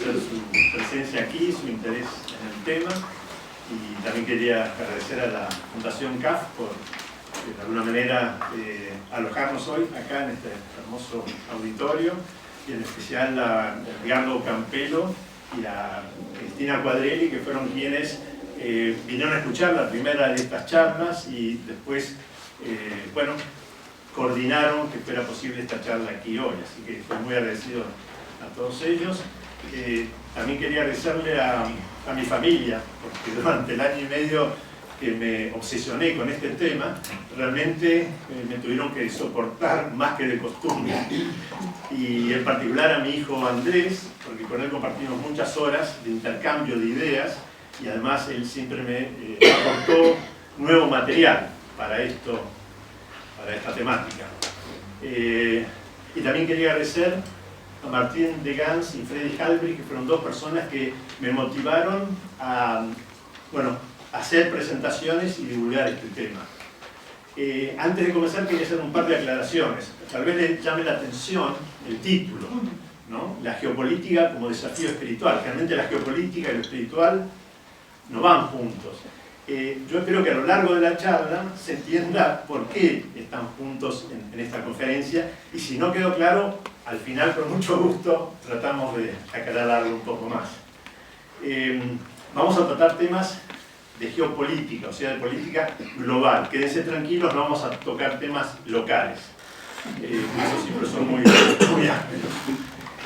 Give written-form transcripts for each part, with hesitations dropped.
agradecer su presencia aquí, su interés en el tema, y también quería agradecer a la Fundación CAF por, de alguna manera, alojarnos hoy acá en este hermoso auditorio, y en especial a Edgardo Campelo y a Cristina Quadrelli, que fueron quienes vinieron a escuchar la primera de estas charlas y después, bueno, coordinaron que fuera posible esta charla aquí hoy, así que estoy muy agradecido a todos ellos. También quería agradecerle a mi familia, porque durante el año y medio que me obsesioné con este tema, realmente me tuvieron que soportar más que de costumbre. Y en particular a mi hijo Andrés, porque con él compartimos muchas horas de intercambio de ideas, y además él siempre me aportó nuevo material para esto, para esta temática. Y también quería agradecer a Martín de Gans y Freddy Halbrig, que fueron dos personas que me motivaron a, bueno, hacer presentaciones y divulgar este tema. Antes de comenzar quería hacer un par de aclaraciones. Tal vez les llame la atención el título, ¿no? La geopolítica como desafío espiritual. Realmente la geopolítica y lo espiritual no van juntos. Yo espero que a lo largo de la charla se entienda por qué están juntos en esta conferencia, y si no quedó claro, al final con mucho gusto tratamos de aclararlo un poco más. Vamos a tratar temas de geopolítica, o sea, de política global. Quédense tranquilos, no vamos a tocar temas locales. Esos siempre son muy amplios.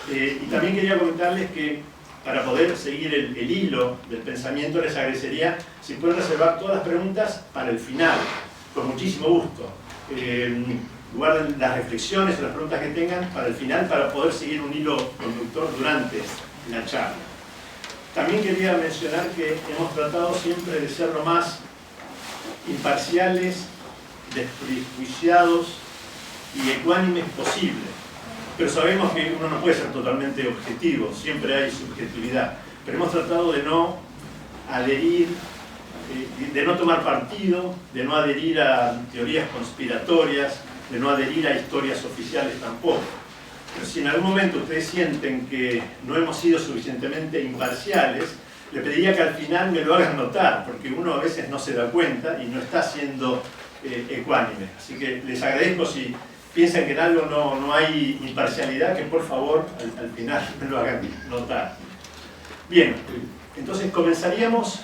Y también quería comentarles que para poder seguir el hilo del pensamiento, les agradecería si pueden reservar todas las preguntas para el final, con muchísimo gusto. Guarden las reflexiones o las preguntas que tengan para el final, para poder seguir un hilo conductor durante la charla. También quería mencionar que hemos tratado siempre de ser lo más imparciales, desprejuiciados y ecuánimes posible. Pero sabemos que uno no puede ser totalmente objetivo, siempre hay subjetividad. Pero hemos tratado de no adherir, de no tomar partido, de no adherir a teorías conspiratorias, de no adherir a historias oficiales tampoco. Pero si en algún momento ustedes sienten que no hemos sido suficientemente imparciales, le pediría que al final me lo hagan notar, porque uno a veces no se da cuenta y no está siendo ecuánime. Así que les agradezco si piensan que en algo no hay imparcialidad, que por favor al final me lo hagan notar. Bien, entonces comenzaríamos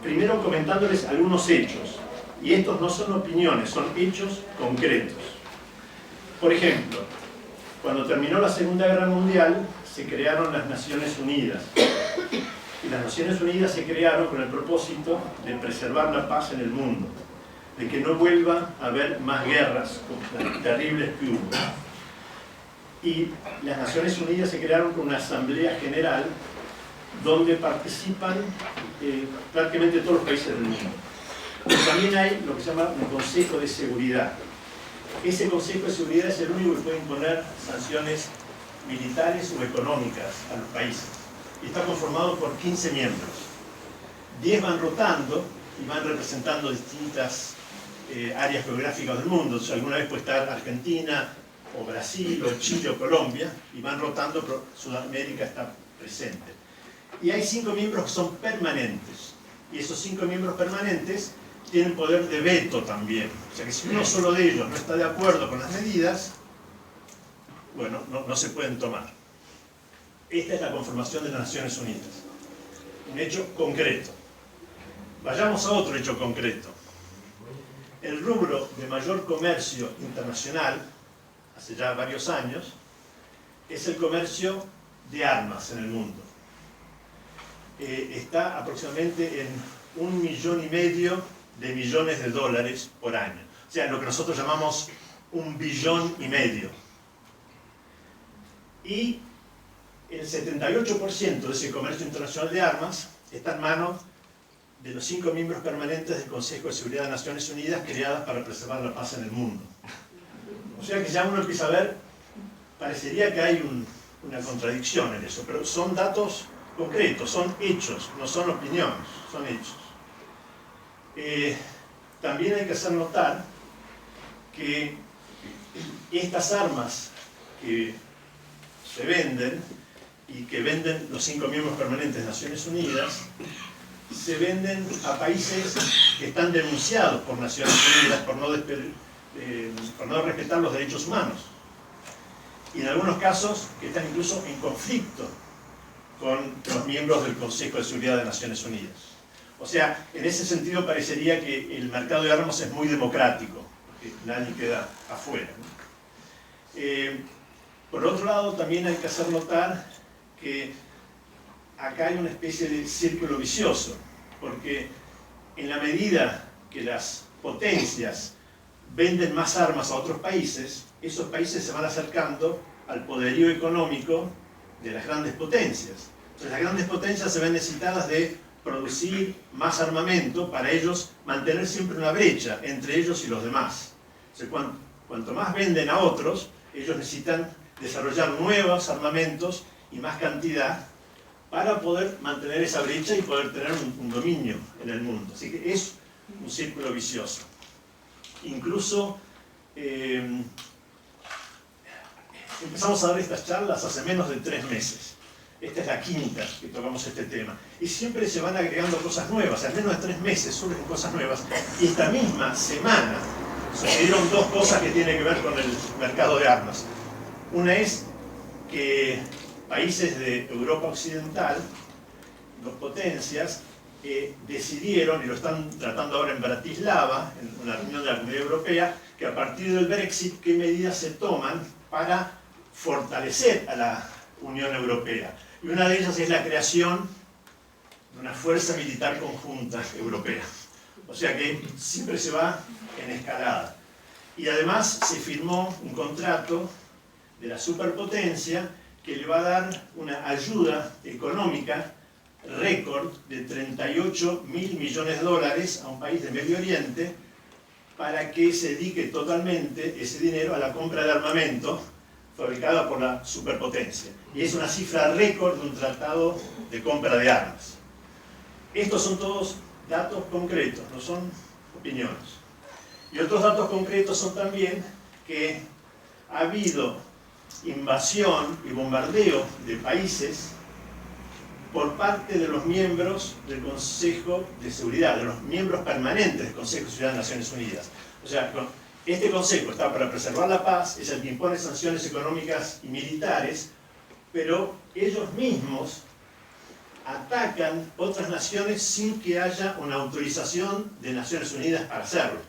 primero comentándoles algunos hechos. Y estos no son opiniones, son hechos concretos. Por ejemplo, cuando terminó la Segunda Guerra Mundial, se crearon las Naciones Unidas. Y las Naciones Unidas se crearon con el propósito de preservar la paz en el mundo, de que no vuelva a haber más guerras como las terribles que hubo. Y las Naciones Unidas se crearon con una asamblea general donde participan prácticamente todos los países del mundo. Pero también hay lo que se llama un Consejo de Seguridad. Ese Consejo de Seguridad es el único que puede imponer sanciones militares o económicas a los países. Y está conformado por 15 miembros. 10 van rotando y van representando distintas áreas geográficas del mundo. Entonces, alguna vez puede estar Argentina, o Brasil, o Chile, o Colombia, y van rotando, pero Sudamérica está presente. Y hay 5 miembros que son permanentes. Y esos 5 miembros permanentes tienen poder de veto también. O sea que si uno solo de ellos no está de acuerdo con las medidas, bueno, no se pueden tomar. Esta es la conformación de las Naciones Unidas. Un hecho concreto. Vayamos a otro hecho concreto. El rubro de mayor comercio internacional, hace ya varios años, es el comercio de armas en el mundo. Está aproximadamente en 1,5 millones de millones de dólares por año. O sea, lo que nosotros llamamos 1,5 billones. Y el 78% de ese comercio internacional de armas está en manos de los 5 miembros permanentes del Consejo de Seguridad de Naciones Unidas, creadas para preservar la paz en el mundo. O sea que ya uno empieza a ver, parecería que hay una contradicción en eso, pero son datos concretos, son hechos, no son opiniones, son hechos. También hay que hacer notar que estas armas que se venden y que venden los 5 miembros permanentes de Naciones Unidas, se venden a países que están denunciados por Naciones Unidas por no respetar los derechos humanos. Y en algunos casos que están incluso en conflicto con los miembros del Consejo de Seguridad de Naciones Unidas. O sea, en ese sentido parecería que el mercado de armas es muy democrático, porque nadie queda afuera, ¿no? Por otro lado, también hay que hacer notar que acá hay una especie de círculo vicioso, porque en la medida que las potencias venden más armas a otros países, esos países se van acercando al poderío económico de las grandes potencias. Entonces las grandes potencias se ven necesitadas de producir más armamento para ellos mantener siempre una brecha entre ellos y los demás. O sea, cuanto más venden a otros, ellos necesitan desarrollar nuevos armamentos y más cantidad para poder mantener esa brecha y poder tener un dominio en el mundo. Así que es un círculo vicioso. Incluso empezamos a dar estas charlas hace menos de 3 meses. Esta es la quinta que tocamos este tema. Y siempre se van agregando cosas nuevas. En menos de 3 meses surgen cosas nuevas. Y esta misma semana sucedieron 2 cosas que tienen que ver con el mercado de armas. Una es que países de Europa Occidental, 2 potencias, decidieron, y lo están tratando ahora en Bratislava, en una reunión de la Comunidad Europea, que a partir del Brexit, qué medidas se toman para fortalecer a la Unión Europea. Y una de ellas es la creación de una fuerza militar conjunta europea. O sea que siempre se va en escalada. Y además se firmó un contrato de la superpotencia que le va a dar una ayuda económica récord de 38.000 millones de dólares a un país de Medio Oriente para que se dedique totalmente ese dinero a la compra de armamento fabricada por la superpotencia. Y es una cifra récord de un tratado de compra de armas. Estos son todos datos concretos, no son opiniones. Y otros datos concretos son también que ha habido invasión y bombardeo de países por parte de los miembros del Consejo de Seguridad, de los miembros permanentes del Consejo de Seguridad de Naciones Unidas. O sea, este Consejo está para preservar la paz, es el que impone sanciones económicas y militares, pero ellos mismos atacan otras naciones sin que haya una autorización de Naciones Unidas para hacerlo.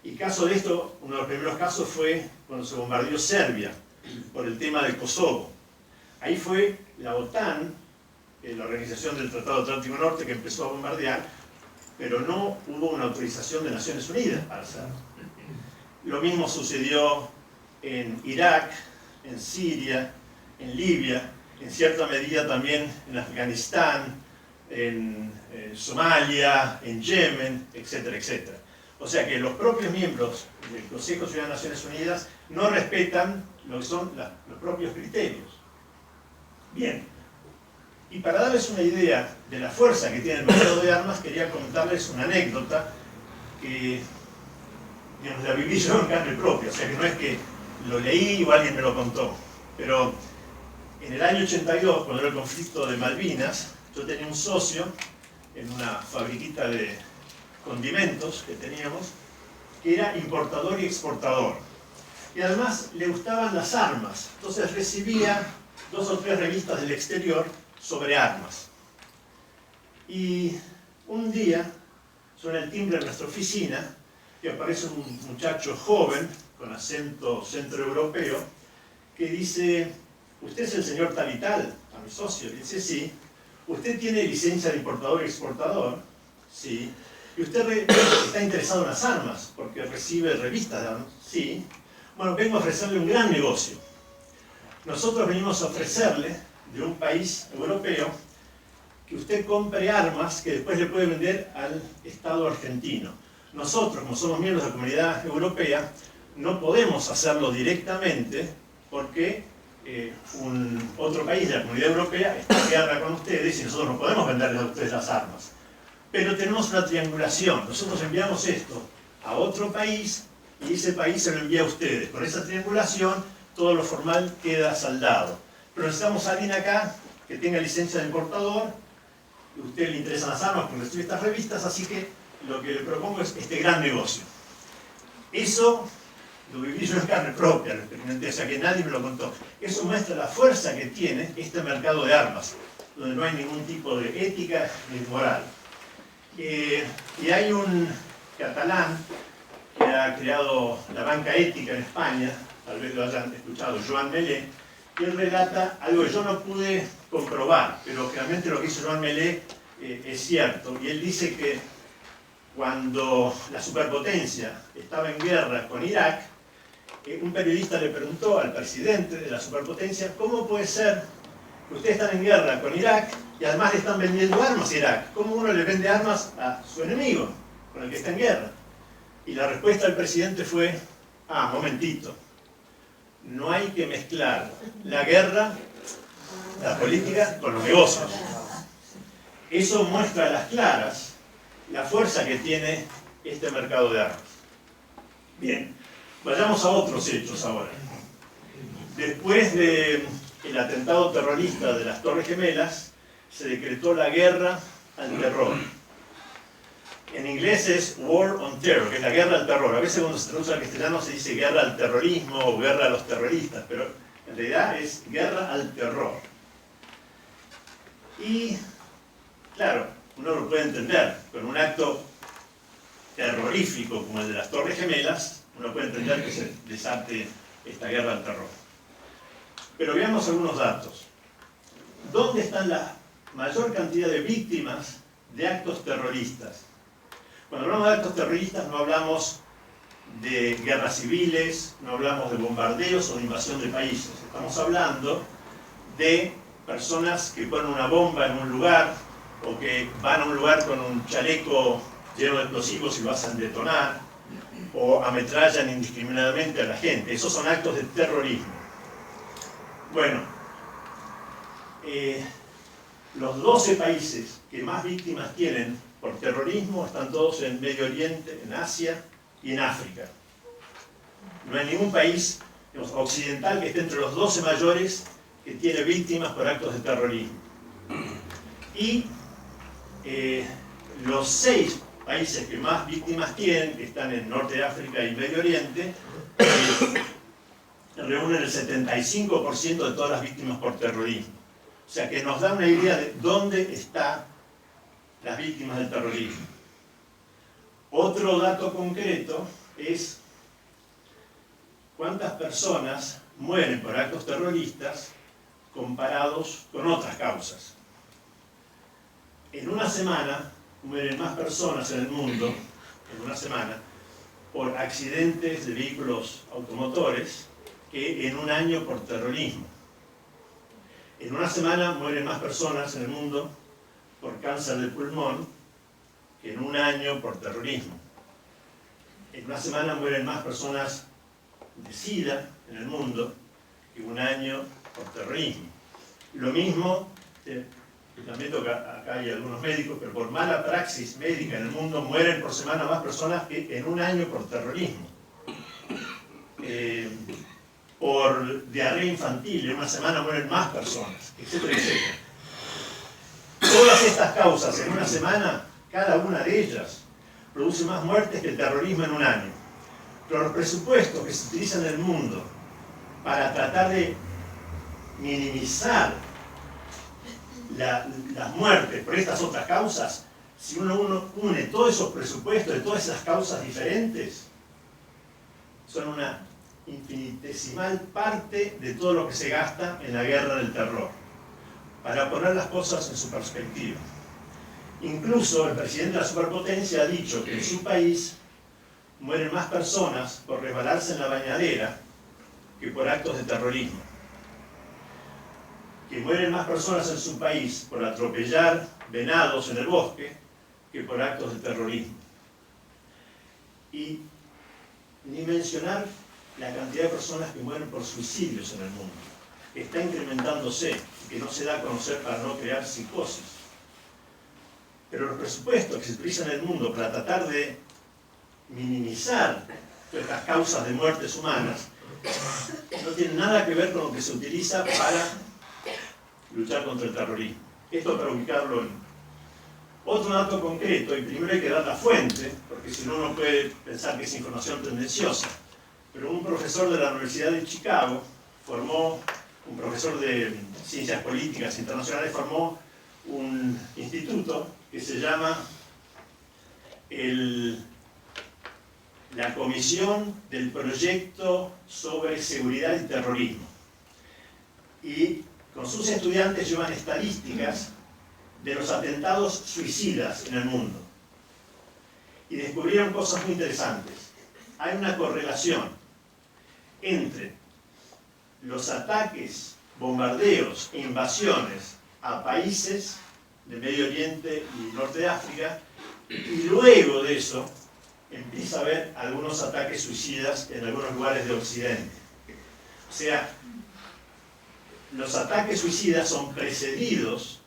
Y caso de esto, uno de los primeros casos fue cuando se bombardeó Serbia, por el tema de Kosovo. Ahí fue la OTAN, la Organización del Tratado Atlántico Norte, que empezó a bombardear, pero no hubo una autorización de Naciones Unidas para hacerlo. Lo mismo sucedió en Irak, en Siria, en Libia, en cierta medida también en Afganistán, en Somalia, en Yemen, etcétera, etcétera. O sea que los propios miembros del Consejo de Seguridad de Naciones Unidas no respetan lo que son los propios criterios. Bien, y para darles una idea de la fuerza que tiene el mercado de armas, quería contarles una anécdota que, digamos, la viví yo en carne propia, o sea que no es que lo leí o alguien me lo contó, pero en el año 82, cuando era el conflicto de Malvinas, yo tenía un socio en una fabriquita de condimentos que teníamos, que era importador y exportador. Y además le gustaban las armas, entonces recibía 2 o 3 revistas del exterior sobre armas. Y un día suena el timbre de nuestra oficina y aparece un muchacho joven con acento centroeuropeo que dice: ¿usted es el señor tal y tal? A mi socio. Le dice: sí. ¿Usted tiene licencia de importador y exportador? Sí. ¿Y usted está interesado en las armas porque recibe revistas de armas? Sí. Bueno, vengo a ofrecerle un gran negocio. Nosotros venimos a ofrecerle de un país europeo que usted compre armas que después le puede vender al Estado argentino. Nosotros, como somos miembros de la Comunidad Europea, no podemos hacerlo directamente porque otro país de la Comunidad Europea está en guerra con ustedes y nosotros no podemos venderles a ustedes las armas. Pero tenemos una triangulación. Nosotros enviamos esto a otro país y ese país se lo envía a ustedes. Con esa triangulación todo lo formal queda saldado. Pero necesitamos a alguien acá que tenga licencia de importador. A usted le interesan las armas porque recibe estas revistas, así que lo que le propongo es este gran negocio. Eso lo viví yo en carne propia, lo experimenté, o sea que nadie me lo contó. Eso muestra la fuerza que tiene este mercado de armas, donde no hay ningún tipo de ética ni moral. Y hay un catalán que ha creado la banca ética en España, tal vez lo hayan escuchado, Joan Melé, que él relata algo que yo no pude comprobar, pero realmente lo que hizo Joan Melé es cierto. Y él dice que cuando la superpotencia estaba en guerra con Irak, un periodista le preguntó al presidente de la superpotencia: ¿cómo puede ser que ustedes están en guerra con Irak y además le están vendiendo armas a Irak? ¿Cómo uno le vende armas a su enemigo, con el que está en guerra? Y la respuesta del presidente fue: momentito, no hay que mezclar la guerra, la política, con los negocios. Eso muestra a las claras la fuerza que tiene este mercado de armas. Bien, vayamos a otros hechos ahora. Después del atentado terrorista de las Torres Gemelas, se decretó la guerra al terror. En inglés es War on Terror, que es la guerra al terror. A veces cuando se traduce al castellano se dice guerra al terrorismo o guerra a los terroristas, pero en realidad es guerra al terror. Y, claro, uno lo puede entender, con un acto terrorífico como el de las Torres Gemelas, uno puede entender que se desate esta guerra al terror. Pero veamos algunos datos. ¿Dónde están la mayor cantidad de víctimas de actos terroristas? Cuando hablamos de actos terroristas no hablamos de guerras civiles, no hablamos de bombardeos o de invasión de países. Estamos hablando de personas que ponen una bomba en un lugar o que van a un lugar con un chaleco lleno de explosivos y lo hacen detonar, o ametrallan indiscriminadamente a la gente. Esos son actos de terrorismo. Bueno, los 12 países que más víctimas tienen por terrorismo están todos en Medio Oriente, en Asia y en África. No hay ningún país, digamos, occidental que esté entre los 12 mayores que tiene víctimas por actos de terrorismo. Y los 6 países que más víctimas tienen, que están en Norte de África y Medio Oriente, reúnen el 75% de todas las víctimas por terrorismo. O sea que nos da una idea de dónde están las víctimas del terrorismo. Otro dato concreto es cuántas personas mueren por actos terroristas comparados con otras causas. En una semana mueren más personas en el mundo, en una semana, por accidentes de vehículos automotores que en un año por terrorismo. En una semana mueren más personas en el mundo por cáncer de pulmón que en un año por terrorismo. En una semana mueren más personas de SIDA en el mundo que un año por terrorismo. Lo mismo, también acá hay algunos médicos, pero por mala praxis médica en el mundo mueren por semana más personas que en un año por terrorismo. Por diarrea infantil, en una semana mueren más personas, etcétera, etcétera. Todas estas causas en una semana, cada una de ellas, produce más muertes que el terrorismo en un año. Pero los presupuestos que se utilizan en el mundo para tratar de minimizar las muertes por estas otras causas, si uno une todos esos presupuestos de todas esas causas diferentes, son una infinitesimal parte de todo lo que se gasta en la guerra del terror. Para poner las cosas en su perspectiva. Incluso el presidente de la superpotencia ha dicho que en su país mueren más personas por resbalarse en la bañadera que por actos de terrorismo. Que mueren más personas en su país por atropellar venados en el bosque que por actos de terrorismo. Y ni mencionar la cantidad de personas que mueren por suicidios en el mundo, que está incrementándose y que no se da a conocer para no crear psicosis. Pero los presupuestos que se utilizan en el mundo para tratar de minimizar estas causas de muertes humanas no tienen nada que ver con lo que se utiliza para luchar contra el terrorismo. Esto para ubicarlo en otro dato concreto, y primero hay que dar la fuente, porque si no uno puede pensar que es información tendenciosa, pero un profesor de la Universidad de Chicago un profesor de Ciencias Políticas Internacionales formó un instituto que se llama la Comisión del Proyecto sobre Seguridad y Terrorismo. Y con sus estudiantes llevan estadísticas de los atentados suicidas en el mundo. Y descubrieron cosas muy interesantes. Hay una correlación entre los ataques, bombardeos e invasiones a países de Medio Oriente y Norte de África, y luego de eso empieza a haber algunos ataques suicidas en algunos lugares de Occidente. O sea, los ataques suicidas son precedidos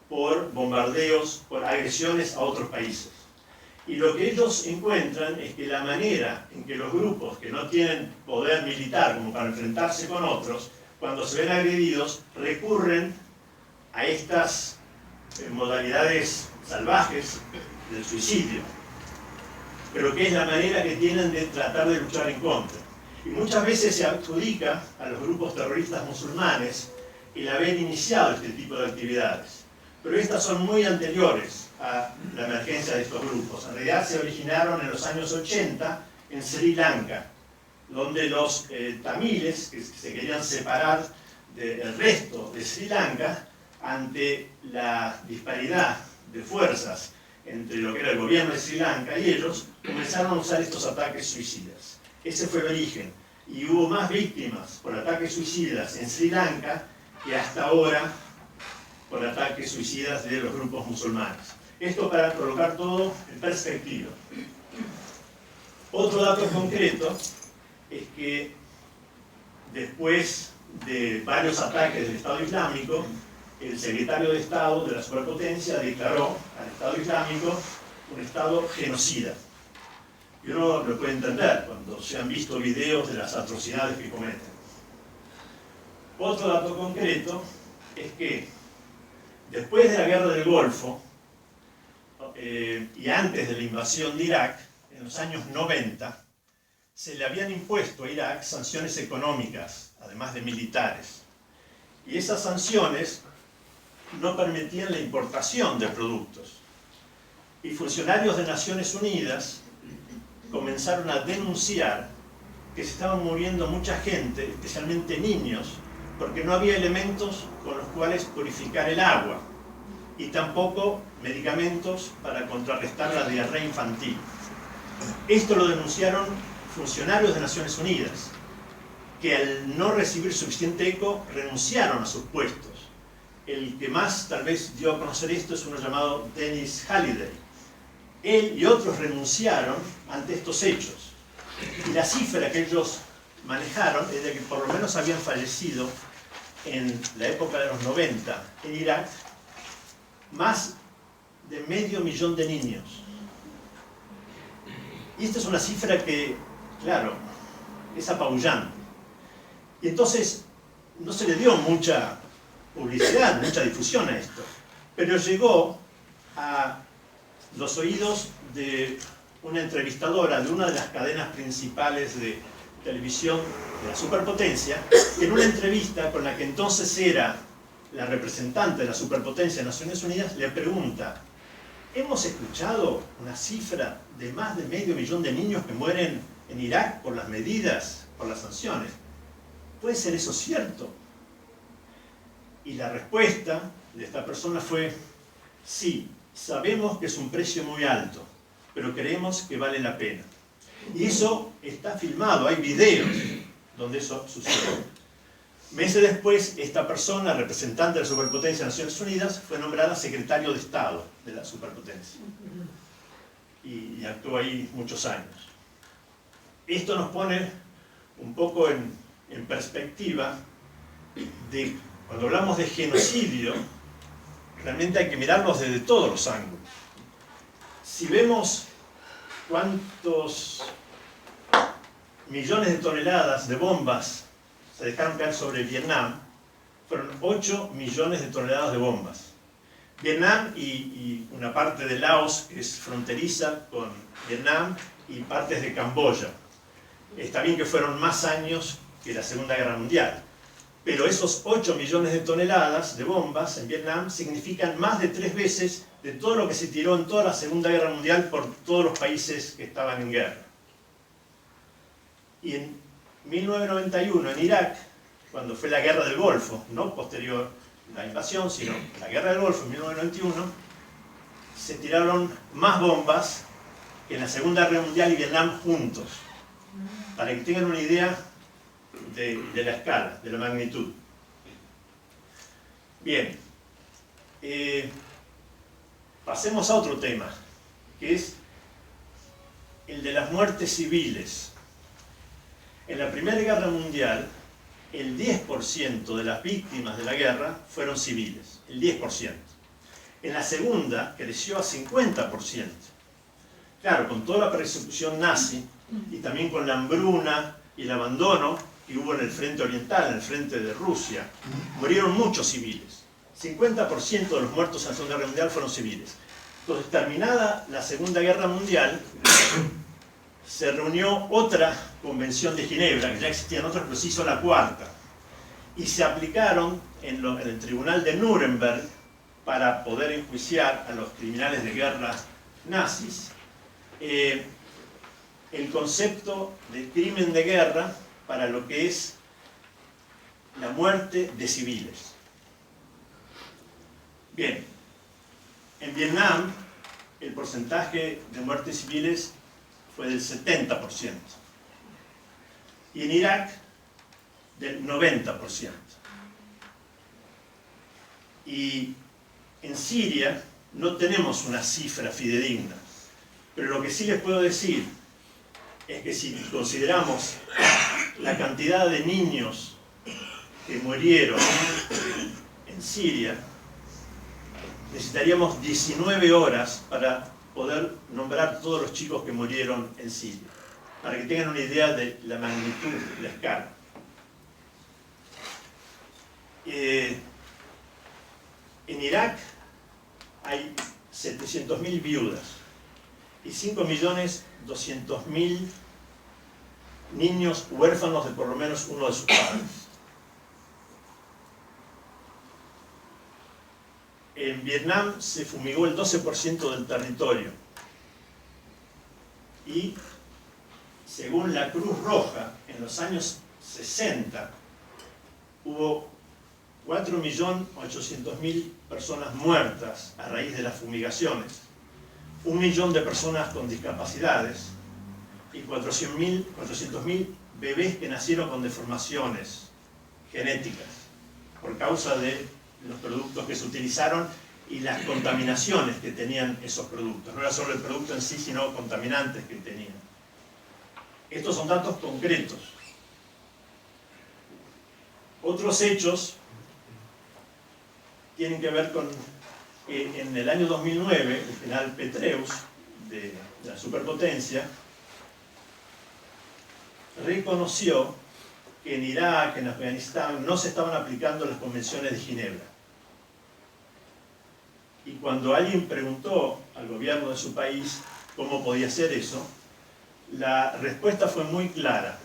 por bombardeos, por agresiones a otros países. Y lo que ellos encuentran es que la manera en que los grupos que no tienen poder militar como para enfrentarse con otros, cuando se ven agredidos, recurren a estas modalidades salvajes del suicidio, pero que es la manera que tienen de tratar de luchar en contra. Y muchas veces se adjudica a los grupos terroristas musulmanes el haber iniciado este tipo de actividades. Pero estas son muy anteriores a la emergencia de estos grupos. En realidad se originaron en los años 80 en Sri Lanka, donde los tamiles, que se querían separar del resto de Sri Lanka, ante la disparidad de fuerzas entre lo que era el gobierno de Sri Lanka y ellos, comenzaron a usar estos ataques suicidas. Ese fue el origen. Y hubo más víctimas por ataques suicidas en Sri Lanka que hasta ahora por ataques suicidas de los grupos musulmanes. Esto para colocar todo en perspectiva. Otro dato concreto es que después de varios ataques del Estado Islámico, el secretario de Estado de la superpotencia declaró al Estado Islámico un Estado genocida. Y uno lo puede entender cuando se han visto videos de las atrocidades que cometen. Otro dato concreto es que después de la Guerra del Golfo y antes de la invasión de Irak, en los años 90, se le habían impuesto a Irak sanciones económicas, además de militares. Y esas sanciones no permitían la importación de productos. Y funcionarios de Naciones Unidas comenzaron a denunciar que se estaban muriendo mucha gente, especialmente niños, porque no había elementos con los cuales purificar el agua y tampoco medicamentos para contrarrestar la diarrea infantil. Esto lo denunciaron funcionarios de Naciones Unidas, que al no recibir suficiente eco renunciaron a sus puestos. El que más tal vez dio a conocer esto es uno llamado Dennis Halliday. Él y otros renunciaron ante estos hechos. Y la cifra que ellos manejaron es de que por lo menos habían fallecido en la época de los 90 en Irak más de 500.000 de niños. Y esta es una cifra que, claro, es apabullante. Y entonces no se le dio mucha publicidad, mucha difusión a esto, pero llegó a los oídos de una entrevistadora de una de las cadenas principales de televisión de la superpotencia, en una entrevista con la que entonces era la representante de la superpotencia de Naciones Unidas, le pregunta: ¿hemos escuchado una cifra de más de 500.000 de niños que mueren en Irak por las medidas, por las sanciones? ¿Puede ser eso cierto? Y la respuesta de esta persona fue: sí, sabemos que es un precio muy alto, pero creemos que vale la pena. Y eso está filmado, hay videos donde eso sucede. Meses después, esta persona, representante de la superpotencia de Naciones Unidas, fue nombrada secretario de Estado de la superpotencia. Y actuó ahí muchos años. Esto nos pone un poco en perspectiva de, cuando hablamos de genocidio, realmente hay que mirarlos desde todos los ángulos. Si vemos cuántos millones de toneladas de bombas se dejaron caer sobre Vietnam, fueron 8 millones de toneladas de bombas. Vietnam y una parte de Laos, que es fronteriza con Vietnam, y partes de Camboya. Está bien que fueron más años que la Segunda Guerra Mundial, pero esos 8 millones de toneladas de bombas en Vietnam significan más de 3 veces de todo lo que se tiró en toda la Segunda Guerra Mundial por todos los países que estaban en guerra. Y en 1991 en Irak, cuando fue la Guerra del Golfo, no posterior la invasión, sino la Guerra del Golfo en 1991, se tiraron más bombas que en la Segunda Guerra Mundial y Vietnam juntos, para que tengan una idea de la escala, de la magnitud. Bien, pasemos a otro tema, que es el de las muertes civiles. En la Primera Guerra Mundial, el 10% de las víctimas de la guerra fueron civiles, el 10%. En la Segunda creció a 50%. Claro, con toda la persecución nazi y también con la hambruna y el abandono que hubo en el frente oriental, en el frente de Rusia, murieron muchos civiles. 50% de los muertos en la Segunda Guerra Mundial fueron civiles. Entonces, terminada la Segunda Guerra Mundial, se reunió otra convención de Ginebra, que ya existían otras, pero se hizo la cuarta, y se aplicaron en el tribunal de Nuremberg, para poder enjuiciar a los criminales de guerra nazis, el concepto de crimen de guerra para lo que es la muerte de civiles. Bien, en Vietnam el porcentaje de muertes civiles fue del 70%, y en Irak del 90%. Y en Siria no tenemos una cifra fidedigna, pero lo que sí les puedo decir es que si consideramos la cantidad de niños que murieron en Siria, necesitaríamos 19 horas para poder nombrar todos los chicos que murieron en Siria, para que tengan una idea de la magnitud, de la escala. En Irak hay 700.000 viudas y 5.200.000 niños huérfanos de por lo menos uno de sus padres. En Vietnam se fumigó el 12% del territorio y, según la Cruz Roja, en los años 60 hubo 4.800.000 personas muertas a raíz de las fumigaciones, 1 millón de personas con discapacidades y 400.000 bebés que nacieron con deformaciones genéticas por causa de los productos que se utilizaron y las contaminaciones que tenían esos productos. No era solo el producto en sí, sino contaminantes que tenían. Estos son datos concretos. Otros hechos tienen que ver con que en el año 2009 el general Petraeus de la superpotencia reconoció que en Irak, en Afganistán, no se estaban aplicando las convenciones de Ginebra. Y cuando alguien preguntó al gobierno de su país cómo podía ser eso, la respuesta fue muy clara.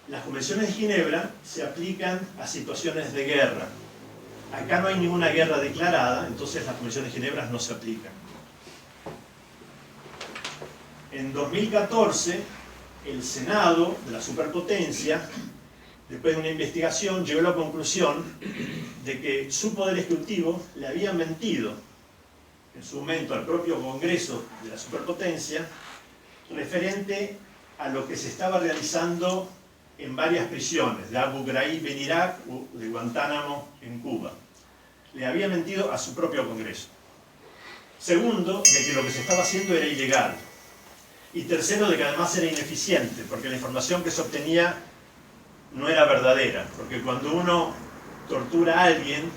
Las convenciones de Ginebra se aplican a situaciones de guerra. Acá no hay ninguna guerra declarada, entonces las convenciones de Ginebra no se aplican. En 2014, el Senado de la superpotencia, después de una investigación, llegó a la conclusión de que su poder ejecutivo le había mentido en su momento al propio Congreso de la superpotencia referente a lo que se estaba realizando en varias prisiones, de Abu Ghraib en Irak o de Guantánamo en Cuba. Le había mentido a su propio Congreso. Segundo, de que lo que se estaba haciendo era ilegal. Y tercero, de que además era ineficiente, porque la información que se obtenía no era verdadera. Porque cuando uno tortura a alguien,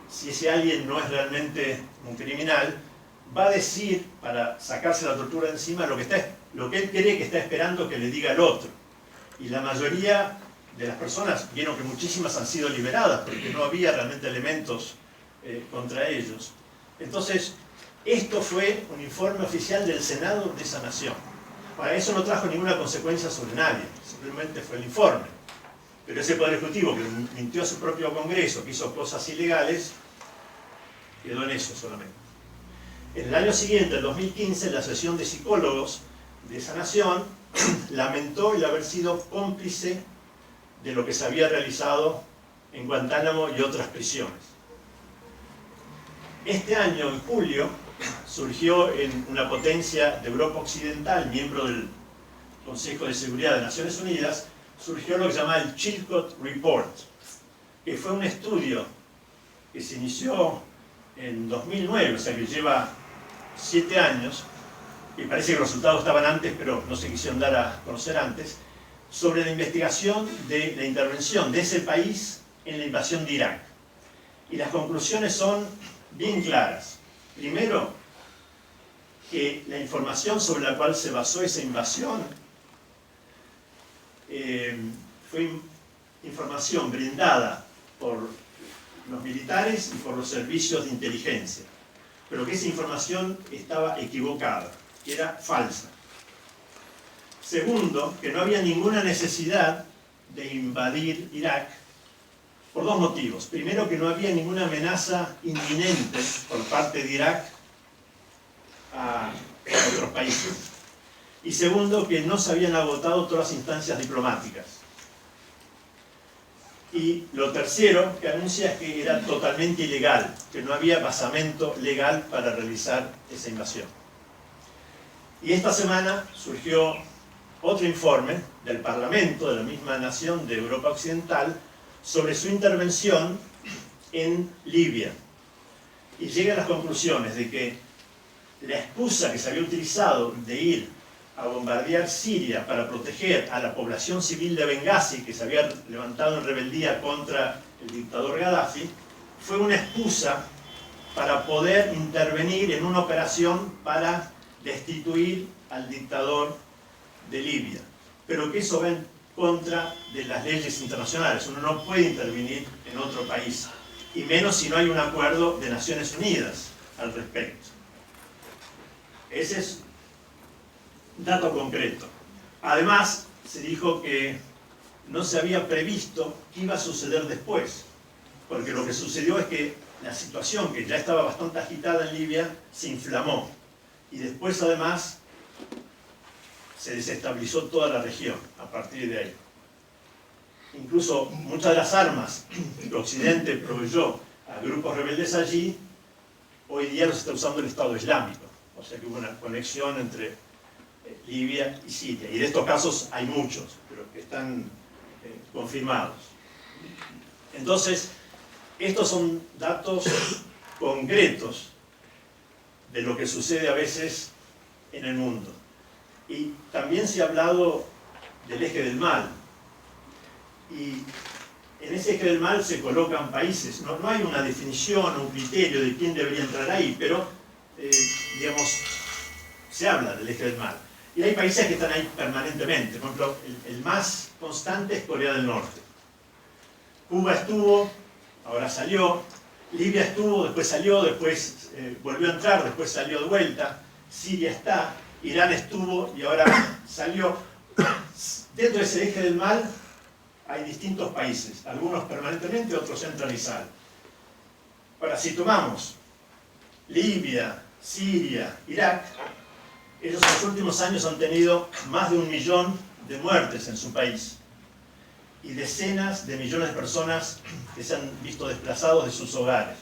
si ese alguien no es realmente un criminal, va a decir, para sacarse la tortura de encima, lo que él cree que está esperando que le diga el otro. Y la mayoría de las personas, vieron que muchísimas han sido liberadas porque no había realmente elementos contra ellos. Entonces, esto fue un informe oficial del Senado de esa nación. Para eso no trajo ninguna consecuencia sobre nadie, simplemente fue el informe. Pero ese Poder Ejecutivo que mintió a su propio Congreso, que hizo cosas ilegales, quedó en eso solamente. En el año siguiente, el 2015, la Asociación de Psicólogos de esa nación lamentó el haber sido cómplice de lo que se había realizado en Guantánamo y otras prisiones. Este año, en julio, surgió en una potencia de Europa Occidental, miembro del Consejo de Seguridad de Naciones Unidas, surgió lo que se llama el Chilcot Report, que fue un estudio que se inició en 2009, o sea que lleva 7 años, y parece que los resultados estaban antes, pero no se quisieron dar a conocer antes, sobre la investigación de la intervención de ese país en la invasión de Irak. Y las conclusiones son bien claras. Primero, que la información sobre la cual se basó esa invasión fue información brindada por los militares y por los servicios de inteligencia, pero que esa información estaba equivocada, que era falsa. Segundo, que no había ninguna necesidad de invadir Irak por 2 motivos. Primero, que no había ninguna amenaza inminente por parte de Irak a otros países. Y segundo, que no se habían agotado todas las instancias diplomáticas. Y lo tercero que anuncia es que era totalmente ilegal, que no había basamento legal para realizar esa invasión. Y esta semana surgió otro informe del Parlamento de la misma nación de Europa Occidental sobre su intervención en Libia. Y llega a las conclusiones de que la excusa que se había utilizado de ir a bombardear Siria para proteger a la población civil de Benghazi, que se había levantado en rebeldía contra el dictador Gaddafi, fue una excusa para poder intervenir en una operación para destituir al dictador de Libia. Pero que eso va en contra de las leyes internacionales. Uno no puede intervenir en otro país, y menos si no hay un acuerdo de Naciones Unidas al respecto. Ese es un dato concreto. Además, se dijo que no se había previsto qué iba a suceder después, porque lo que sucedió es que la situación, que ya estaba bastante agitada en Libia, se inflamó, y después además se desestabilizó toda la región a partir de ahí. Incluso muchas de las armas que Occidente proveyó a grupos rebeldes allí, hoy día los está usando el Estado Islámico. O sea que hubo una conexión entre Libia y Siria. Y de estos casos hay muchos, pero que están confirmados. Entonces, estos son datos concretos de lo que sucede a veces en el mundo. Y también se ha hablado del eje del mal. Y en ese eje del mal se colocan países. No hay una definición o un criterio de quién debería entrar ahí, pero, digamos, se habla del eje del mal. Y hay países que están ahí permanentemente. Por ejemplo, el más constante es Corea del Norte. Cuba estuvo, ahora salió. Libia estuvo, después salió, después volvió a entrar, después salió de vuelta. Siria está. Irán estuvo y ahora salió. Dentro de ese eje del mal hay distintos países, algunos permanentemente, otros entran y salen. Ahora, si tomamos Libia, Siria, Irak, ellos en los últimos años han tenido más de 1 millón de muertes en su país y decenas de millones de personas que se han visto desplazados de sus hogares.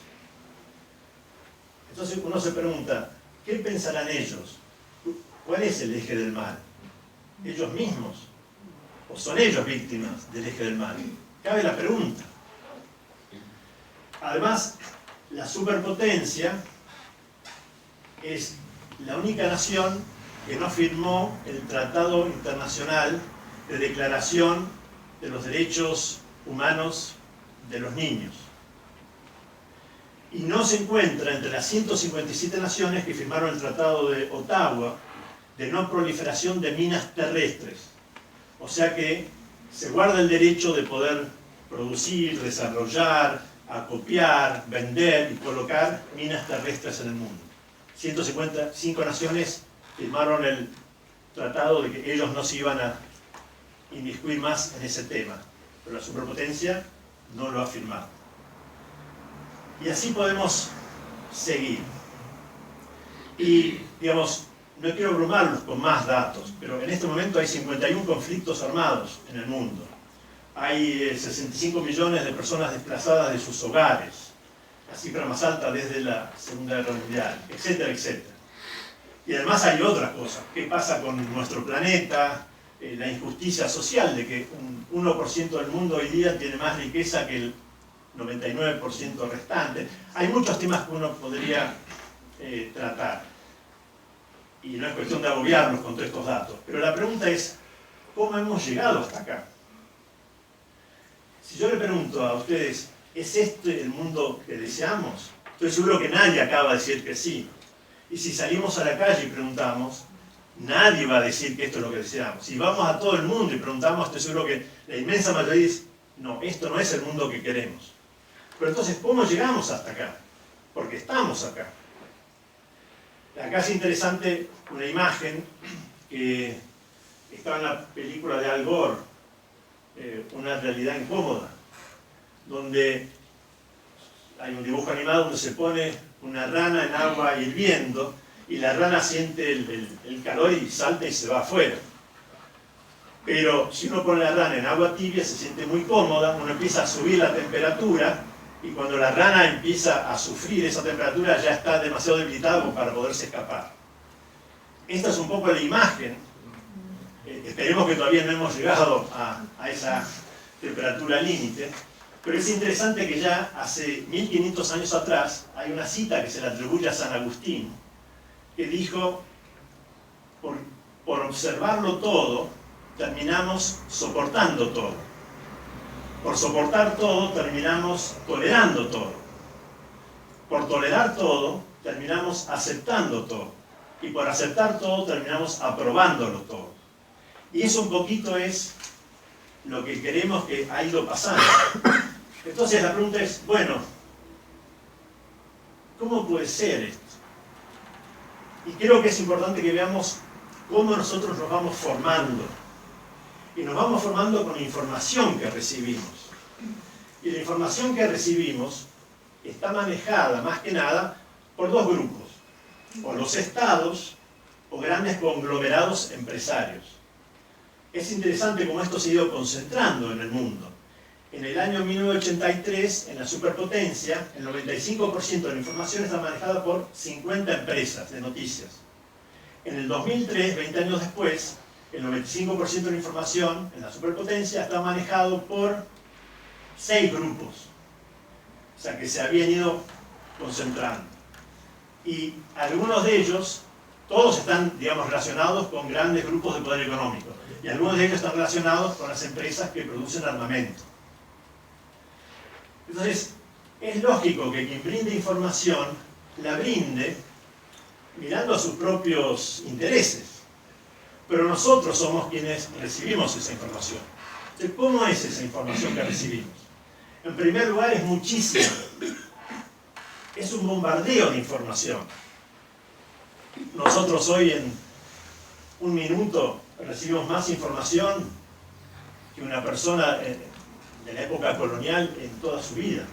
Entonces uno se pregunta, ¿qué pensarán ellos? ¿Cuál es el eje del mal? ¿Ellos mismos? ¿O son ellos víctimas del eje del mal? Cabe la pregunta. Además, la superpotencia es la única nación que no firmó el Tratado Internacional de Declaración de los Derechos Humanos de los Niños. Y no se encuentra entre las 157 naciones que firmaron el Tratado de Ottawa de no proliferación de minas terrestres. O sea que se guarda el derecho de poder producir, desarrollar, acopiar, vender y colocar minas terrestres en el mundo. 155 naciones firmaron el tratado de que ellos no se iban a inmiscuir más en ese tema, pero la superpotencia no lo ha firmado. Y así podemos seguir. Y, digamos, no quiero abrumarlos con más datos, pero en este momento hay 51 conflictos armados en el mundo. Hay 65 millones de personas desplazadas de sus hogares, la cifra más alta desde la Segunda Guerra Mundial, etcétera, etcétera. Y además hay otras cosas. ¿Qué pasa con nuestro planeta? La injusticia social de que un 1% del mundo hoy día tiene más riqueza que el 99% restante. Hay muchos temas que uno podría tratar. Y no es cuestión de agobiarnos con todos estos datos. Pero la pregunta es, ¿cómo hemos llegado hasta acá? Si yo le pregunto a ustedes, ¿es este el mundo que deseamos? Estoy seguro que nadie acaba de decir que sí. Y si salimos a la calle y preguntamos, nadie va a decir que esto es lo que deseamos. Si vamos a todo el mundo y preguntamos, estoy seguro que la inmensa mayoría dice, no, esto no es el mundo que queremos. Pero entonces, ¿cómo llegamos hasta acá? Porque estamos acá. Acá es interesante una imagen que estaba en la película de Al Gore, Una realidad incómoda, donde hay un dibujo animado donde se pone una rana en agua hirviendo y la rana siente el calor y salta y se va afuera. Pero si uno pone la rana en agua tibia se siente muy cómoda, uno empieza a subir la temperatura y cuando la rana empieza a sufrir esa temperatura ya está demasiado debilitado para poderse escapar. Esta es un poco la imagen. Esperemos que todavía no hemos llegado a esa temperatura límite, pero es interesante que ya hace 1500 años atrás hay una cita que se le atribuye a San Agustín, que dijo, por observarlo todo, terminamos soportando todo. Por soportar todo, terminamos tolerando todo. Por tolerar todo, terminamos aceptando todo. Y por aceptar todo, terminamos aprobándolo todo. Y eso un poquito es lo que queremos que ha ido pasando. Entonces la pregunta es, bueno, ¿cómo puede ser esto? Y creo que es importante que veamos cómo nosotros nos vamos formando. Y nos vamos formando con la información que recibimos. Y la información que recibimos está manejada, más que nada, por dos grupos. O los estados, o grandes conglomerados empresarios. Es interesante cómo esto se ha ido concentrando en el mundo. En el año 1983, en la superpotencia, el 95% de la información está manejada por 50 empresas de noticias. En el 2003, 20 años después, el 95% de la información en la superpotencia está manejado por 6 grupos. O sea, que se habían ido concentrando. Y algunos de ellos, todos están, digamos, relacionados con grandes grupos de poder económico. Y algunos de ellos están relacionados con las empresas que producen armamento. Entonces, es lógico que quien brinde información la brinde mirando a sus propios intereses. Pero nosotros somos quienes recibimos esa información. Entonces, ¿cómo es esa información que recibimos? En primer lugar, es muchísima. Es un bombardeo de información. Nosotros hoy en un minuto recibimos más información que una persona de la época colonial en toda su vida.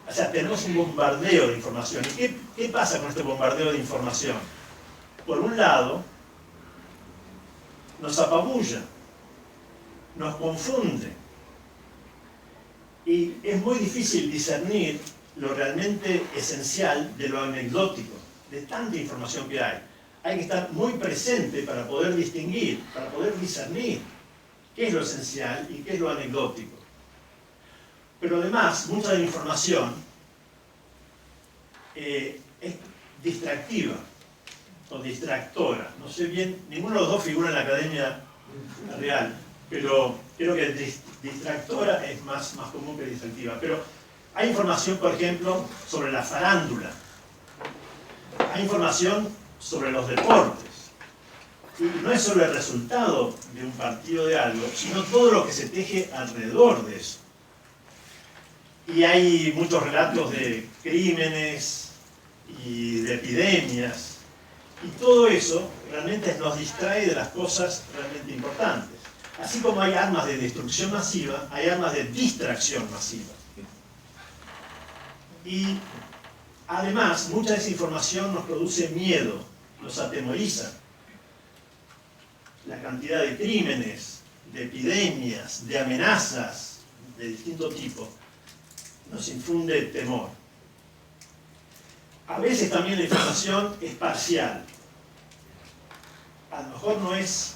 O sea, tenemos un bombardeo de información. ¿Y qué pasa con este bombardeo de información? Por un lado, nos apabulla, nos confunde. Y es muy difícil discernir lo realmente esencial de lo anecdótico, de tanta información que hay. Hay que estar muy presente para poder distinguir, para poder discernir qué es lo esencial y qué es lo anecdótico. Pero además, mucha de la información es distractiva o distractora. No sé bien, ninguno de los dos figura en la academia real, pero creo que distractora es más común que distractiva. Pero hay información, por ejemplo, sobre la farándula. Hay información sobre los deportes. Y no es solo el resultado de un partido de algo, sino todo lo que se teje alrededor de eso. Y hay muchos relatos de crímenes y de epidemias. Y todo eso realmente nos distrae de las cosas realmente importantes. Así como hay armas de destrucción masiva, hay armas de distracción masiva. Y además, mucha de esa información nos produce miedo, nos atemoriza. La cantidad de crímenes, de epidemias, de amenazas de distinto tipo, nos infunde temor. A veces también la información es parcial. A lo mejor no es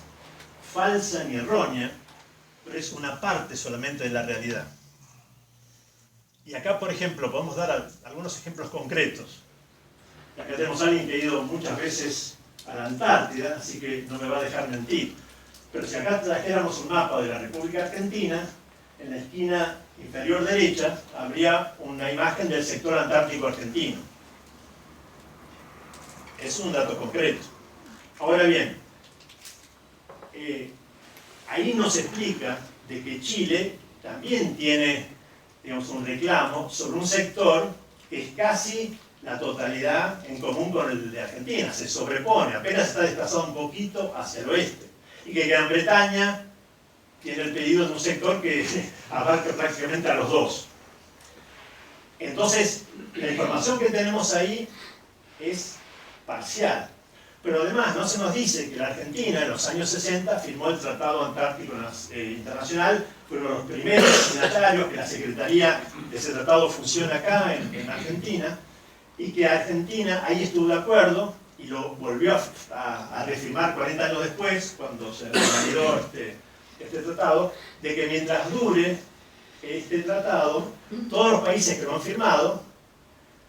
falsa ni errónea, pero es una parte solamente de la realidad. Y acá, por ejemplo, podemos dar algunos ejemplos concretos. Acá tenemos a alguien que ha ido muchas veces a la Antártida, así que no me va a dejar mentir. Pero si acá trajéramos un mapa de la República Argentina, en la esquina inferior derecha habría una imagen del sector antártico argentino. Es un dato concreto. Ahora bien, ahí nos explica de que Chile también tiene, digamos, un reclamo sobre un sector que es casi la totalidad en común con el de Argentina, se sobrepone, apenas está desplazado un poquito hacia el oeste. Y que Gran Bretaña tiene el pedido de un sector que abarca prácticamente a los dos. Entonces, la información que tenemos ahí es parcial. Pero además no se nos dice que la Argentina en los años 60 firmó el Tratado Antártico Internacional, fueron los primeros signatarios, que la Secretaría de ese tratado funciona acá en Argentina, y que Argentina ahí estuvo de acuerdo y lo volvió a refirmar 40 años después, cuando se revalidó este tratado, de que mientras dure este tratado, todos los países que lo han firmado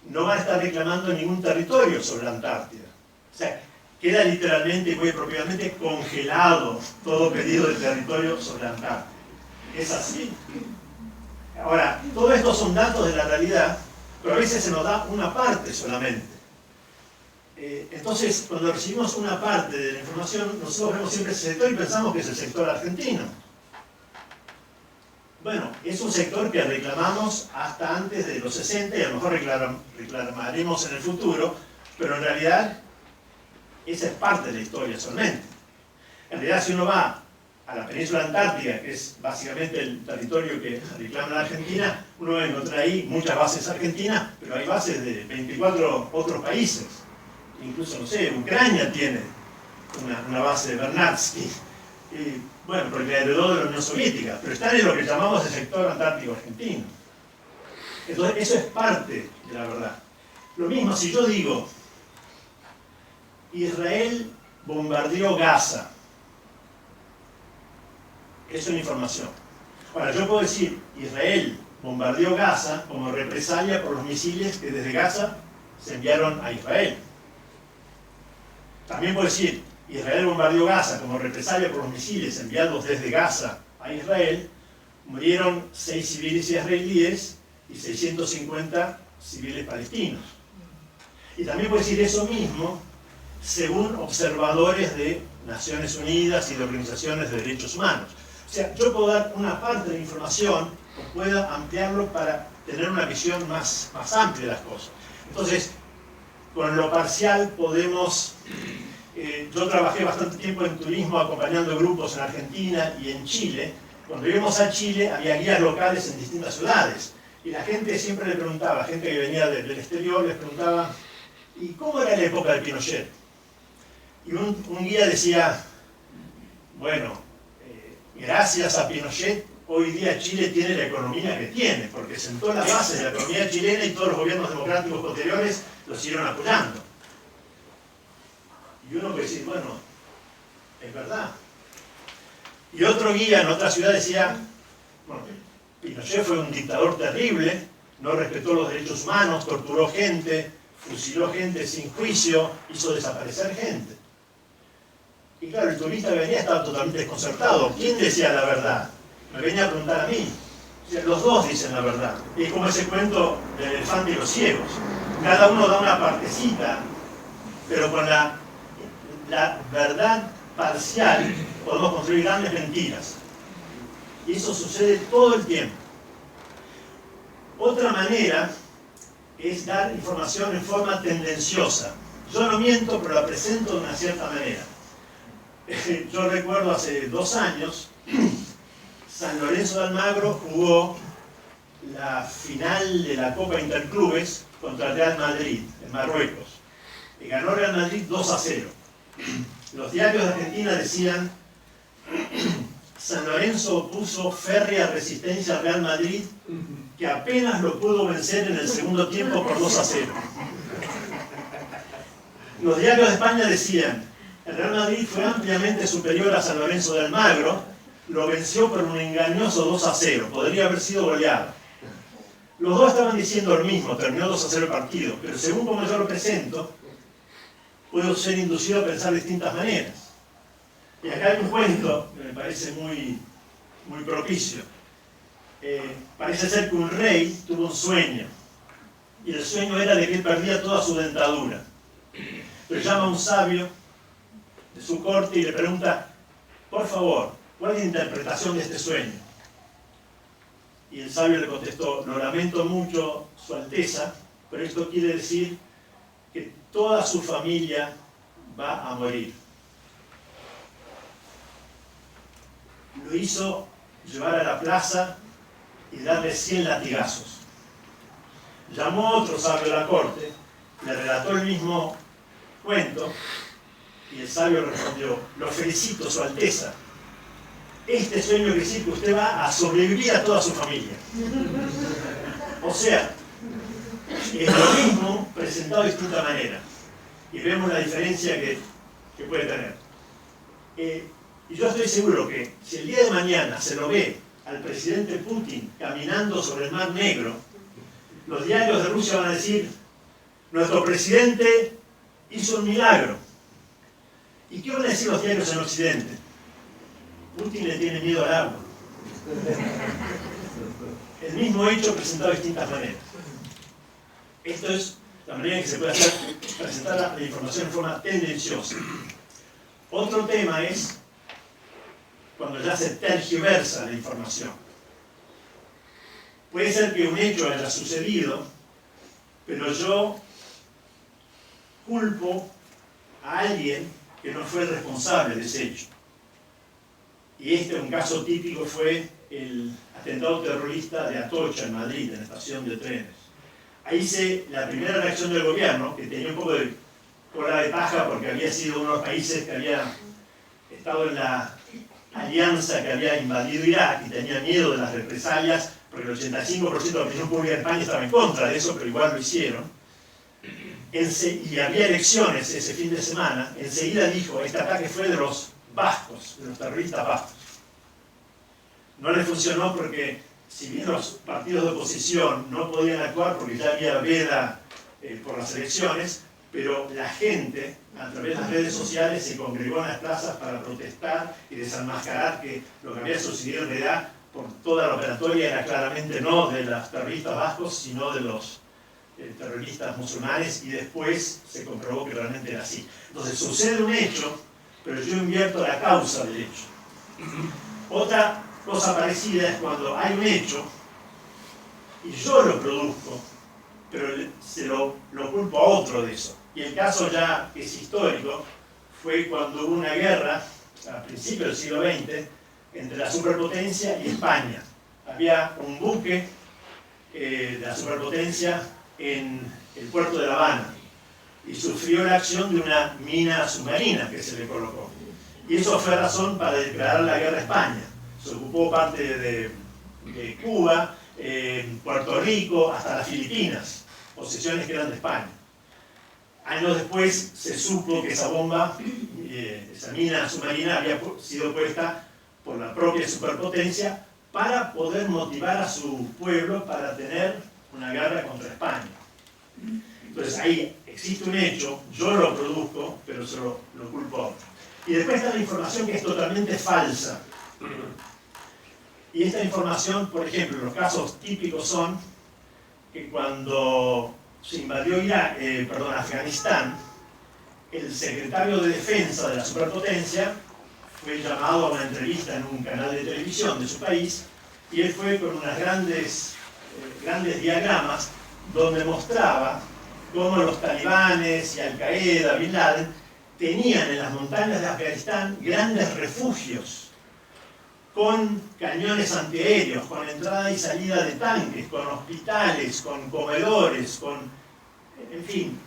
no van a estar reclamando ningún territorio sobre la Antártida. O sea, queda literalmente y muy apropiadamente congelado todo pedido de territorio sobre la Antártida. Es así. Ahora, todo esto son datos de la realidad, pero a veces se nos da una parte solamente. Entonces, cuando recibimos una parte de la información, nosotros vemos siempre ese sector y pensamos que es el sector argentino. Bueno, es un sector que reclamamos hasta antes de los 60 y a lo mejor reclamaremos en el futuro, pero en realidad esa es parte de la historia solamente. En realidad, si uno va a la península antártica, que es básicamente el territorio que reclama la Argentina, uno va a encontrar ahí muchas bases argentinas, pero hay bases de 24 otros países. Incluso, no sé, Ucrania tiene una base de Vernadsky. Bueno, porque heredó de la Unión Soviética, pero están en lo que llamamos el sector antártico argentino. Entonces, eso es parte de la verdad. Lo mismo si yo digo, Israel bombardeó Gaza. Es una información. Ahora, yo puedo decir, Israel bombardeó Gaza como represalia por los misiles que desde Gaza se enviaron a Israel. También puedo decir, Israel bombardeó Gaza como represalia por los misiles enviados desde Gaza a Israel, murieron 6 civiles israelíes y 650 civiles palestinos. Y también puedo decir eso mismo según observadores de Naciones Unidas y de organizaciones de derechos humanos. O sea, yo puedo dar una parte de la información o pueda ampliarlo para tener una visión más amplia de las cosas. Entonces, con lo parcial podemos... yo trabajé bastante tiempo en turismo acompañando grupos en Argentina y en Chile. Cuando íbamos a Chile había guías locales en distintas ciudades. Y la gente siempre le preguntaba, gente que venía del exterior, les preguntaba, ¿y cómo era la época de Pinochet? Y un guía decía, bueno, gracias a Pinochet, hoy día Chile tiene la economía que tiene, porque sentó las bases de la economía chilena y todos los gobiernos democráticos posteriores lo siguieron apoyando. Y uno puede decir, bueno, es verdad. Y otro guía en otra ciudad decía, bueno, Pinochet fue un dictador terrible, no respetó los derechos humanos, torturó gente, fusiló gente sin juicio, hizo desaparecer gente. Y claro, el turista que venía estaba totalmente desconcertado. ¿Quién decía la verdad? Me venía a preguntar a mí. O sea, los dos dicen la verdad. Y es como ese cuento del elefante y los ciegos. Cada uno da una partecita, pero con la verdad parcial podemos construir grandes mentiras. Y eso sucede todo el tiempo. Otra manera es dar información en forma tendenciosa. Yo no miento, pero la presento de una cierta manera. Yo recuerdo hace 2 años, San Lorenzo de Almagro jugó la final de la Copa Interclubes contra el Real Madrid, en Marruecos. Y ganó Real Madrid 2-0. Los diarios de Argentina decían: San Lorenzo puso férrea resistencia al Real Madrid, que apenas lo pudo vencer en el segundo tiempo por 2-0. Los diarios de España decían: el Real Madrid fue ampliamente superior a San Lorenzo de Almagro, lo venció por un engañoso 2-0, podría haber sido goleado. Los dos estaban diciendo lo mismo, terminó 2-0 el partido, pero según como yo lo presento, puedo ser inducido a pensar de distintas maneras. Y acá hay un cuento que me parece muy propicio. Parece ser que un rey tuvo un sueño, y el sueño era de que él perdía toda su dentadura. Lo llama a un sabio de su corte y le pregunta: por favor, ¿cuál es la interpretación de este sueño? Y el sabio le contestó: lo lamento mucho, Su Alteza, pero esto quiere decir que toda su familia va a morir. Lo hizo llevar a la plaza y darle 100 latigazos. Llamó a otro sabio a la corte, le relató el mismo cuento, y el sabio respondió: lo felicito, Su Alteza. Este sueño quiere decir que usted va a sobrevivir a toda su familia. O sea, es lo mismo presentado de distinta manera. Y vemos la diferencia que puede tener. Y yo estoy seguro que si el día de mañana se lo ve al presidente Putin caminando sobre el Mar Negro, los diarios de Rusia van a decir: nuestro presidente hizo un milagro. ¿Y qué van a decir los diarios en Occidente? Putin le tiene miedo al agua. El mismo hecho presentado de distintas maneras. Esto es la manera en que se puede presentar la información en forma tendenciosa. Otro tema es cuando ya se tergiversa la información. Puede ser que un hecho haya sucedido, pero yo culpo a alguien que no fue el responsable de ese hecho. Y un caso típico fue el atentado terrorista de Atocha en Madrid, en la estación de trenes. Ahí hice la primera reacción del gobierno, que tenía un poco de cola de paja porque había sido uno de los países que había estado en la alianza que había invadido Irak y tenía miedo de las represalias, porque el 85% de la opinión pública de España estaba en contra de eso, pero igual lo hicieron. Y había elecciones ese fin de semana. Enseguida dijo: este ataque fue de los vascos, de los terroristas vascos. No le funcionó porque, si bien los partidos de oposición no podían actuar porque ya había veda por las elecciones, pero la gente, a través de las redes sociales, se congregó en las plazas para protestar y desenmascarar que lo que había sucedido en realidad por toda la operatoria era claramente no de los terroristas vascos, sino de los terroristas musulmanes, y después se comprobó que realmente era así. Entonces sucede un hecho, pero yo invierto la causa del hecho. Otra cosa parecida es cuando hay un hecho y yo lo produzco, pero se lo culpo a otro de eso. Y el caso ya que es histórico fue cuando hubo una guerra a principios del siglo XX entre la superpotencia y España. Había un buque de la superpotencia en el puerto de La Habana y sufrió la acción de una mina submarina que se le colocó. Y eso fue razón para declarar la guerra a España. Se ocupó parte de Cuba, Puerto Rico, hasta las Filipinas, posesiones que eran de España. Años después se supo que esa bomba, esa mina submarina, había sido puesta por la propia superpotencia para poder motivar a su pueblo para tener una guerra contra España. Entonces ahí existe un hecho, yo lo produzco, pero se lo culpo a otro. Y después está la información que es totalmente falsa. Y esta información, por ejemplo, los casos típicos son que cuando se invadió Afganistán, el secretario de Defensa de la superpotencia fue llamado a una entrevista en un canal de televisión de su país, y él fue con unas grandes diagramas donde mostraba cómo los talibanes y Al-Qaeda, Bin Laden, tenían en las montañas de Afganistán grandes refugios con cañones antiaéreos, con entrada y salida de tanques, con hospitales, con comedores, en fin,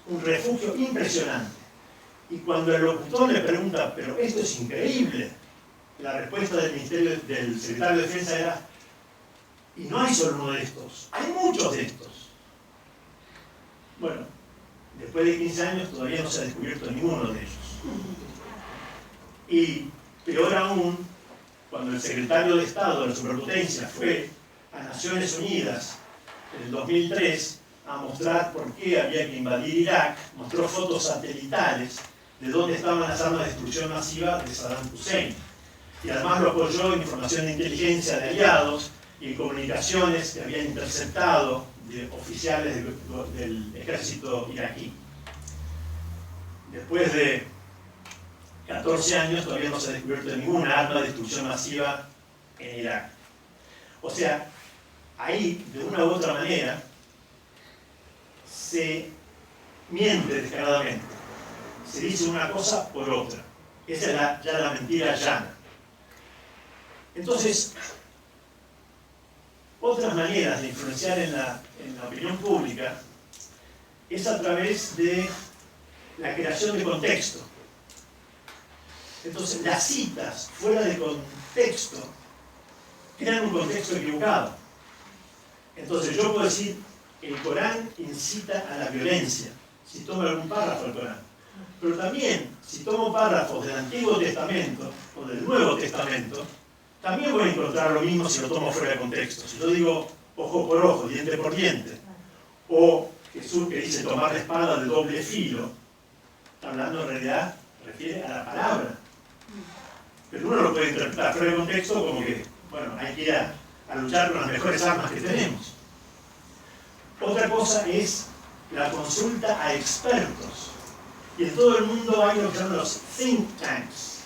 un refugio impresionante. Y cuando el locutor le pregunta, pero esto es increíble, la respuesta del secretario de Defensa era, y no hay solo uno de estos, hay muchos de estos. Bueno, después de 15 años todavía no se ha descubierto ninguno de ellos. Y peor aún, cuando el secretario de Estado de la superpotencia fue a Naciones Unidas en el 2003 a mostrar por qué había que invadir Irak, mostró fotos satelitales de dónde estaban las armas de destrucción masiva de Saddam Hussein. Y además lo apoyó en información de inteligencia de aliados y en comunicaciones que habían interceptado de oficiales del ejército iraquí. Después de 14 años todavía no se ha descubierto ninguna arma de destrucción masiva en Irak. O sea, ahí, de una u otra manera, se miente descaradamente. Se dice una cosa por otra. Esa es ya la mentira llana. Entonces, otras maneras de influenciar en la opinión pública es a través de la creación de contexto. Entonces, las citas fuera de contexto crean un contexto equivocado. Entonces, yo puedo decir, el Corán incita a la violencia, si tomo algún párrafo del Corán. Pero también, si tomo párrafos del Antiguo Testamento o del Nuevo Testamento, también voy a encontrar lo mismo si lo tomo fuera de contexto. Si yo digo ojo por ojo, diente por diente, o Jesús que dice tomar la espada de doble filo, está hablando en realidad, refiere a la palabra. Pero uno lo puede interpretar fuera de contexto como que, bueno, hay que ir a luchar con las mejores armas que tenemos. Otra cosa es la consulta a expertos. Y en todo el mundo hay lo que llaman los think tanks,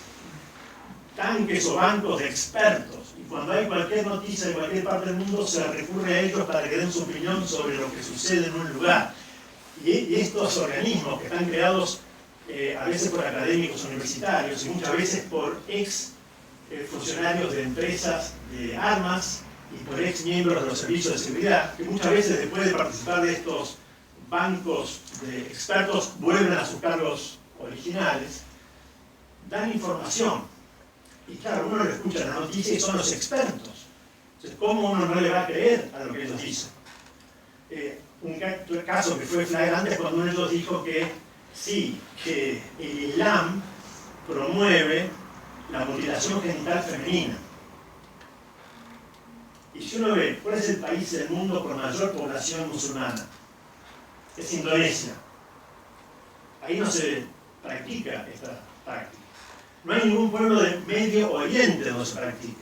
tanques o bancos de expertos. Y cuando hay cualquier noticia de cualquier parte del mundo, se recurre a ellos para que den su opinión sobre lo que sucede en un lugar. Y estos organismos que están creados a veces por académicos universitarios y muchas veces por ex funcionarios de empresas de armas y por ex miembros de los servicios de seguridad, que muchas veces después de participar de estos bancos de expertos vuelven a sus cargos originales, dan información. Y claro, uno le escucha la noticia y son los expertos. Entonces, ¿cómo uno no le va a creer a lo que ellos dicen? Un caso que fue flagrante es cuando uno de ellos dijo que sí, que el Islam promueve la mutilación genital femenina. Y si uno ve, ¿cuál es el país del mundo con mayor población musulmana? Es Indonesia. Ahí no se practica esta práctica. No hay ningún pueblo del Medio Oriente donde se practique.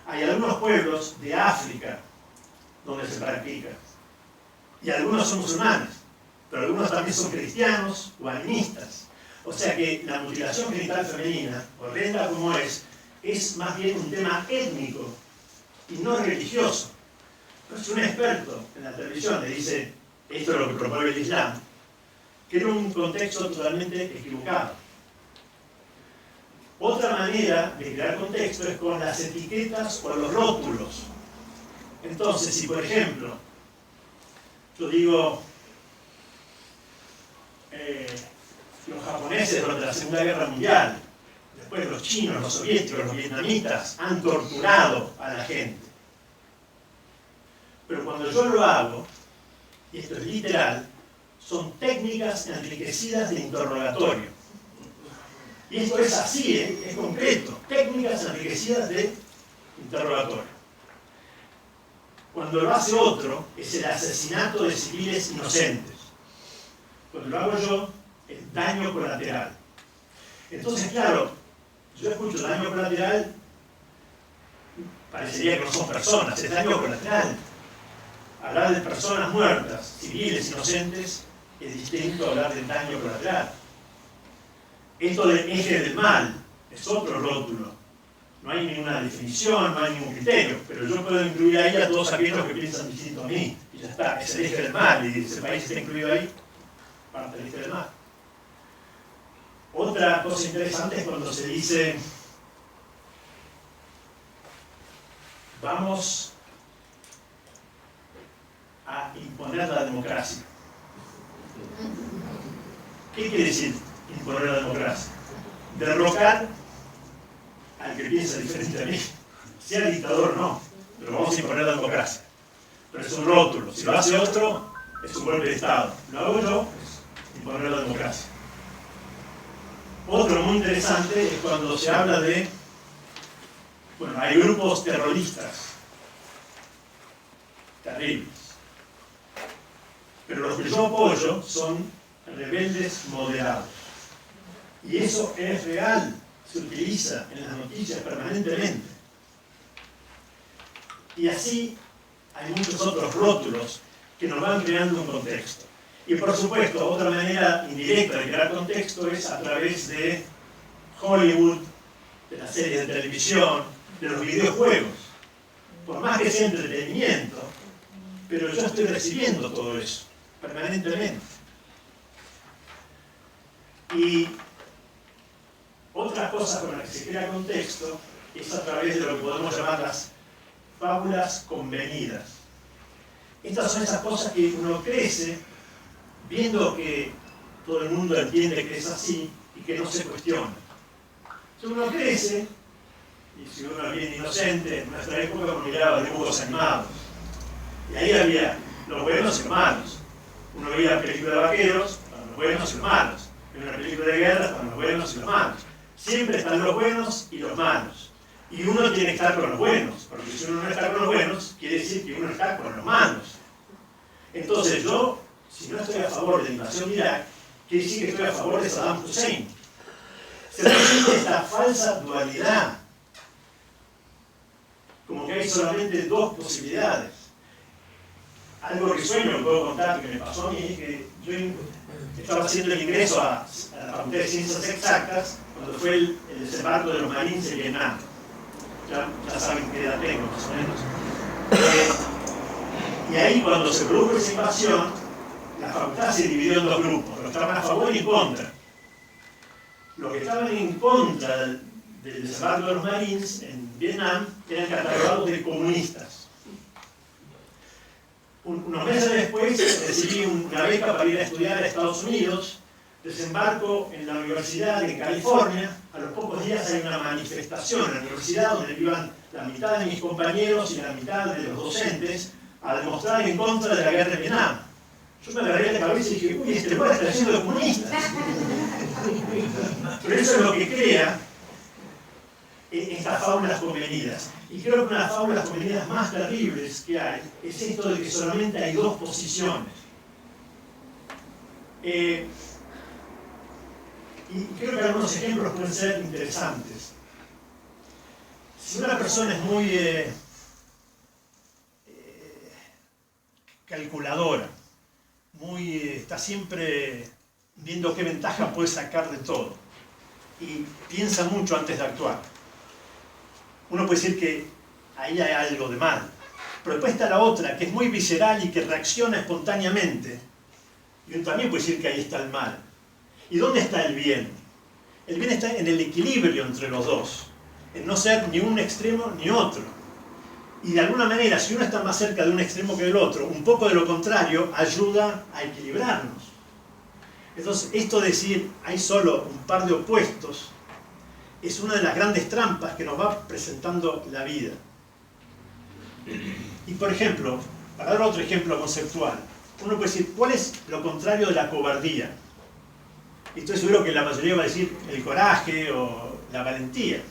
Hay algunos pueblos de África donde se practica. Y algunos son musulmanes, pero algunos también son cristianos o animistas. O sea que la mutilación genital femenina, horrenda como es más bien un tema étnico y no religioso. Entonces, un experto en la televisión le dice, esto es lo que promueve el Islam, crea un contexto totalmente equivocado. Otra manera de crear contexto es con las etiquetas o los rótulos. Entonces, si por ejemplo, yo digo, los japoneses durante la Segunda Guerra Mundial, después los chinos, los soviéticos, los vietnamitas, han torturado a la gente. Pero cuando yo lo hago, y esto es literal, son técnicas enriquecidas de interrogatorio. Y esto es así, es concreto, técnicas enriquecidas de interrogatorio. Cuando lo hace otro, es el asesinato de civiles inocentes. Cuando lo hago yo, es daño colateral. Entonces, claro, yo escucho daño colateral, parecería que no son personas, es daño colateral. Hablar de personas muertas, civiles, inocentes, es distinto a hablar del daño colateral. Esto del eje del mal es otro rótulo. No hay ninguna definición, no hay ningún criterio, pero yo puedo incluir ahí a todos aquellos que piensan distinto a mí. Y ya está, es el eje del mal, y ese país está incluido ahí, parte del eje del mal. Otra cosa interesante es cuando se dice, vamos a imponer la democracia. ¿Qué quiere decir imponer la democracia? Derrocar al que piensa diferente a mí. Sea dictador no, pero vamos a imponer la democracia. Pero es un rótulo. Si lo hace otro, es un golpe de Estado. Lo hago yo, es imponer la democracia. Otro muy interesante es cuando se habla de, bueno, hay grupos terroristas terribles, pero los que yo apoyo son rebeldes moderados. Y eso es real, se utiliza en las noticias permanentemente. Y así hay muchos otros rótulos que nos van creando un contexto. Y por supuesto, otra manera indirecta de crear contexto es a través de Hollywood, de las series de televisión, de los videojuegos. Por más que sea entretenimiento, pero yo estoy recibiendo todo eso, permanentemente. Y otra cosa con la que se crea contexto es a través de lo que podemos llamar las fábulas convenidas. Estas son esas cosas que uno crece viendo que todo el mundo entiende que es así y que no se cuestiona. Si uno crece, y si uno es bien inocente, en nuestra época uno miraba dibujos animados. Y ahí había los buenos y los malos. Uno veía películas de vaqueros para los buenos y los malos. Veía una película de guerra para los buenos y los malos. Siempre están los buenos y los malos. Y uno tiene que estar con los buenos, porque si uno no está con los buenos, quiere decir que uno está con los malos. Entonces yo, si no estoy a favor de la invasión de Irak, quiere decir que estoy a favor de Saddam Hussein. Se presenta esta falsa dualidad, como que hay solamente dos posibilidades. Algo que sueño, puedo contar que me pasó a mí, que yo estaba haciendo el ingreso a la Facultad de Ciencias Exactas cuando fue el desembarco de los Marines en Vietnam. Ya saben qué edad tengo, más o menos. Y ahí, cuando se produjo esa invasión, la facultad se dividió en dos grupos, los que estaban a favor y en contra. Los que estaban en contra del desembarco de los Marines en Vietnam eran catalogados de comunistas. Unos meses después recibí una beca para ir a estudiar a Estados Unidos, desembarco en la universidad en California. A los pocos días hay una manifestación en la universidad donde iban la mitad de mis compañeros y la mitad de los docentes a demostrar en contra de la guerra de Vietnam. Yo me agarré la cabeza y dije, uy, este lugar está lleno de comunistas. Pero eso es lo que crea estas fábulas convenidas. Y creo que una de las fábulas convenidas más terribles que hay es esto de que solamente hay dos posiciones. Y creo que algunos ejemplos pueden ser interesantes. Si una persona es muy calculadora, está siempre viendo qué ventaja puede sacar de todo y piensa mucho antes de actuar, uno puede decir que ahí hay algo de mal. Pero después está la otra, que es muy visceral y que reacciona espontáneamente, y uno también puede decir que ahí está el mal. ¿Y dónde está el bien? El bien está en el equilibrio entre los dos, en no ser ni un extremo ni otro. Y de alguna manera, si uno está más cerca de un extremo que del otro, un poco de lo contrario ayuda a equilibrarnos. Entonces, esto de decir hay solo un par de opuestos es una de las grandes trampas que nos va presentando la vida. Y por ejemplo, para dar otro ejemplo conceptual, uno puede decir, ¿cuál es lo contrario de la cobardía? Y estoy seguro que la mayoría va a decir el coraje o la valentía.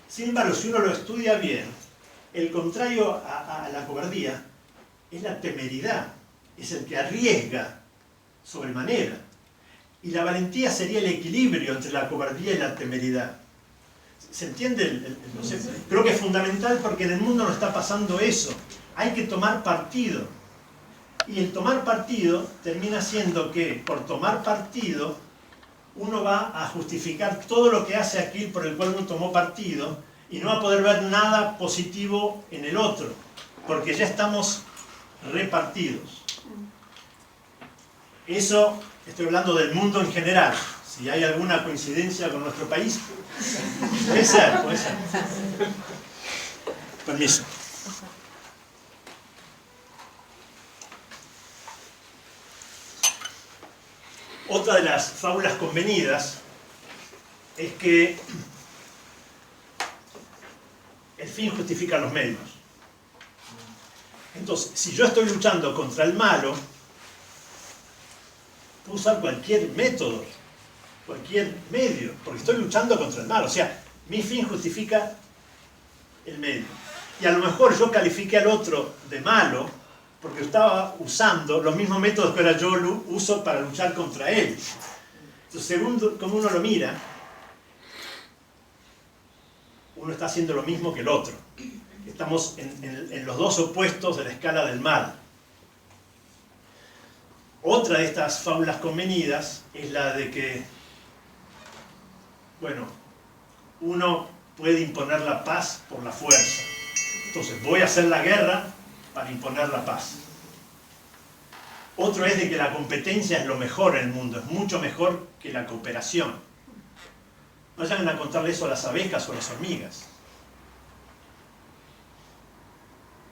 Sin embargo, si uno lo estudia bien, el contrario a la cobardía es la temeridad, es el que arriesga sobremanera. Y la valentía sería el equilibrio entre la cobardía y la temeridad. ¿Se entiende el concepto? Creo que es fundamental porque en el mundo nos está pasando eso. Hay que tomar partido. Y el tomar partido termina siendo que, por tomar partido, uno va a justificar todo lo que hace aquel por el cual uno tomó partido y no va a poder ver nada positivo en el otro, porque ya estamos repartidos. Eso, estoy hablando del mundo en general. Si hay alguna coincidencia con nuestro país, puede ser, puede ser. Permiso. Otra de las fábulas convenidas es que el fin justifica los medios. Entonces, si yo estoy luchando contra el malo, puedo usar cualquier método, cualquier medio, porque estoy luchando contra el mal. O sea, mi fin justifica el medio. Y a lo mejor yo califiqué al otro de malo porque estaba usando los mismos métodos que ahora yo uso para luchar contra él. Entonces, según como uno lo mira, uno está haciendo lo mismo que el otro. Estamos en los dos opuestos de la escala del mal. Otra de estas fábulas convenidas es la de que, bueno, uno puede imponer la paz por la fuerza. Entonces, voy a hacer la guerra para imponer la paz. Otro es de que la competencia es lo mejor en el mundo, es mucho mejor que la cooperación. Vayan a contarle eso a las abejas o a las hormigas.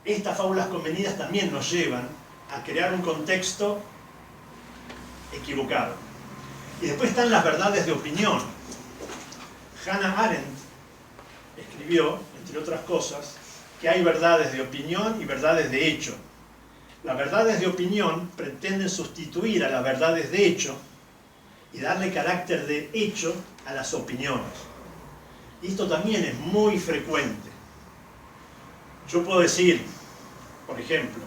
Estas fábulas convenidas también nos llevan a crear un contexto equivocado. Y después están las verdades de opinión. Hannah Arendt escribió, entre otras cosas, que hay verdades de opinión y verdades de hecho. Las verdades de opinión pretenden sustituir a las verdades de hecho y darle carácter de hecho a las opiniones. Y esto también es muy frecuente. Yo puedo decir, por ejemplo,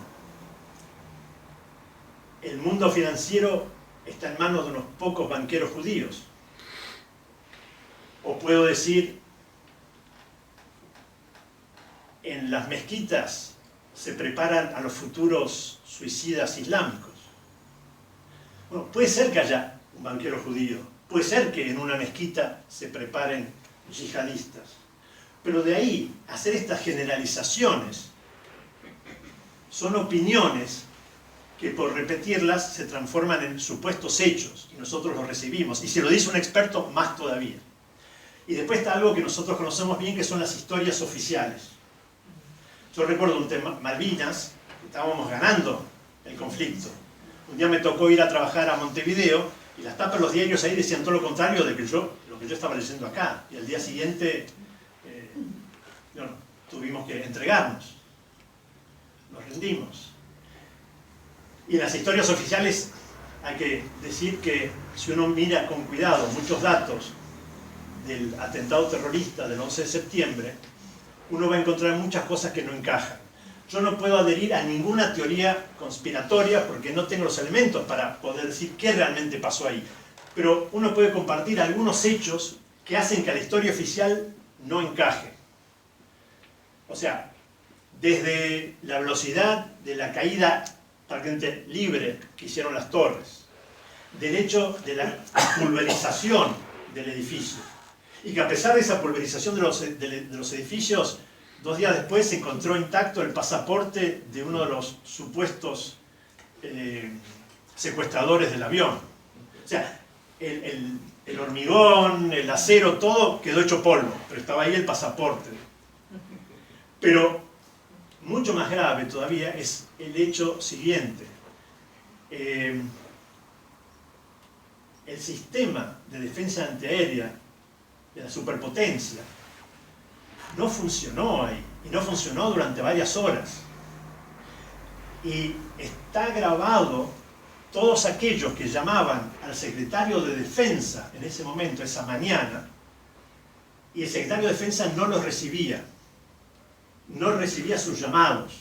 el mundo financiero está en manos de unos pocos banqueros judíos. O puedo decir, en las mezquitas se preparan a los futuros suicidas islámicos. Bueno, puede ser que haya un banquero judío, puede ser que en una mezquita se preparen yihadistas, pero de ahí hacer estas generalizaciones son opiniones que por repetirlas se transforman en supuestos hechos y nosotros los recibimos, y si lo dice un experto, más todavía. Y después está algo que nosotros conocemos bien, que son las historias oficiales. Yo recuerdo un tema, Malvinas, estábamos ganando el conflicto. Un día me tocó ir a trabajar a Montevideo y las tapas de los diarios ahí decían todo lo contrario de lo que yo estaba leyendo acá. Y al día siguiente tuvimos que entregarnos. Nos rendimos. Y en las historias oficiales hay que decir que si uno mira con cuidado muchos datos del atentado terrorista del 11 de septiembre, uno va a encontrar muchas cosas que no encajan. Yo no puedo adherir a ninguna teoría conspiratoria porque no tengo los elementos para poder decir qué realmente pasó ahí. Pero uno puede compartir algunos hechos que hacen que la historia oficial no encaje. O sea, desde la velocidad de la caída prácticamente libre que hicieron las torres, del hecho de la pulverización del edificio, y que a pesar de esa pulverización de los edificios, 2 días después se encontró intacto el pasaporte de uno de los supuestos secuestradores del avión. O sea, el hormigón, el acero, todo quedó hecho polvo, pero estaba ahí el pasaporte. Pero mucho más grave todavía es el hecho siguiente. El sistema de defensa antiaérea de la superpotencia no funcionó ahí, y no funcionó durante varias horas. Y está grabado todos aquellos que llamaban al secretario de Defensa en ese momento, esa mañana, y el secretario de Defensa no los recibía. No recibía sus llamados.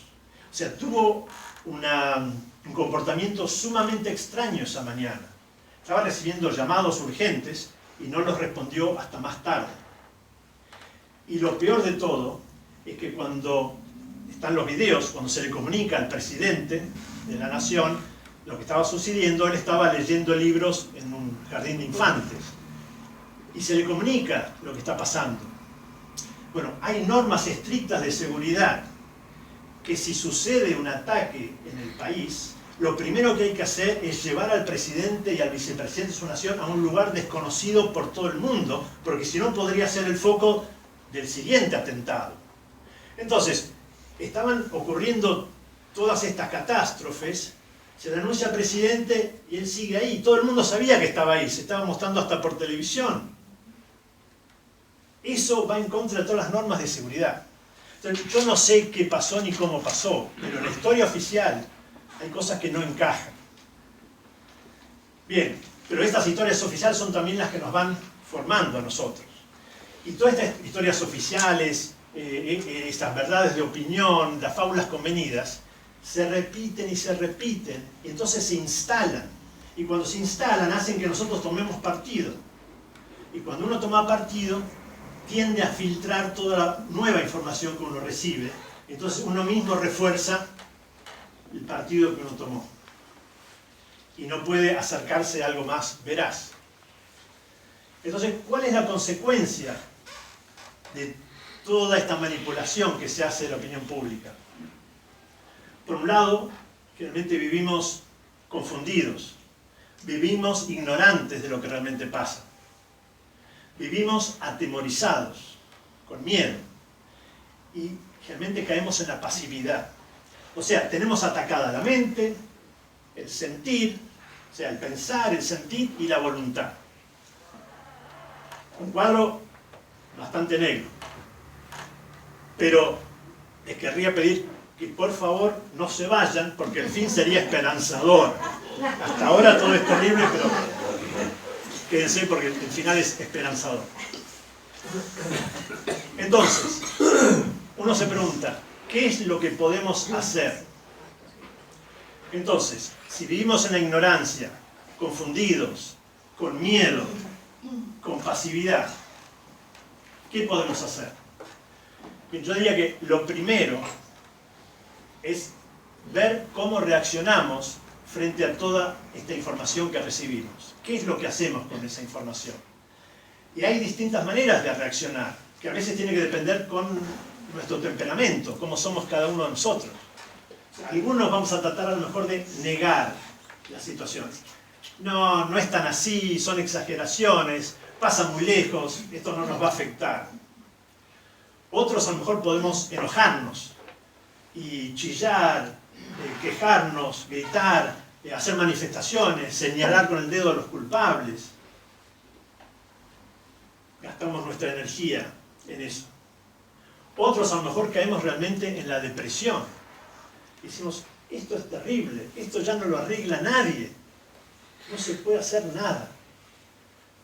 O sea, tuvo un comportamiento sumamente extraño esa mañana. Estaba recibiendo llamados urgentes y no los respondió hasta más tarde. Y lo peor de todo es que cuando están los videos, cuando se le comunica al presidente de la nación lo que estaba sucediendo. Él estaba leyendo libros en un jardín de infantes y se le comunica lo que está pasando. Bueno, hay normas estrictas de seguridad que si sucede un ataque en el país, lo primero que hay que hacer es llevar al presidente y al vicepresidente de su nación a un lugar desconocido por todo el mundo, porque si no podría ser el foco del siguiente atentado. Entonces, estaban ocurriendo todas estas catástrofes, se le anuncia al presidente y él sigue ahí. Todo el mundo sabía que estaba ahí, se estaba mostrando hasta por televisión. Eso va en contra de todas las normas de seguridad. Entonces, yo no sé qué pasó ni cómo pasó, pero en la historia oficial hay cosas que no encajan. Bien, pero estas historias oficiales son también las que nos van formando a nosotros. Y todas estas historias oficiales, estas verdades de opinión, las fábulas convenidas, se repiten y se repiten, y entonces se instalan. Y cuando se instalan hacen que nosotros tomemos partido. Y cuando uno toma partido, tiende a filtrar toda la nueva información que uno recibe. Entonces uno mismo refuerza el partido que uno tomó. Y no puede acercarse a algo más veraz. Entonces, ¿cuál es la consecuencia de toda esta manipulación que se hace de la opinión pública? Por un lado, generalmente vivimos confundidos, vivimos ignorantes de lo que realmente pasa, vivimos atemorizados, con miedo, y generalmente caemos en la pasividad. O sea, tenemos atacada la mente, el sentir, o sea, el pensar, el sentir y la voluntad. Un cuadro bastante negro. Pero les querría pedir que por favor no se vayan, porque el fin sería esperanzador. Hasta ahora todo es terrible, pero quédense porque el final es esperanzador. Entonces, uno se pregunta, ¿qué es lo que podemos hacer? Entonces, si vivimos en la ignorancia, confundidos, con miedo, con pasividad, ¿qué podemos hacer? Yo diría que lo primero es ver cómo reaccionamos frente a toda esta información que recibimos. ¿Qué es lo que hacemos con esa información? Y hay distintas maneras de reaccionar, que a veces tiene que depender con nuestro temperamento, cómo somos cada uno de nosotros. Algunos vamos a tratar a lo mejor de negar la situación. No, no es tan así, son exageraciones, pasa muy lejos, esto no nos va a afectar. Otros a lo mejor podemos enojarnos y chillar, quejarnos, gritar, hacer manifestaciones, señalar con el dedo a los culpables. Gastamos nuestra energía en eso. Otros a lo mejor caemos realmente en la depresión. Decimos, esto es terrible, esto ya no lo arregla nadie, no se puede hacer nada.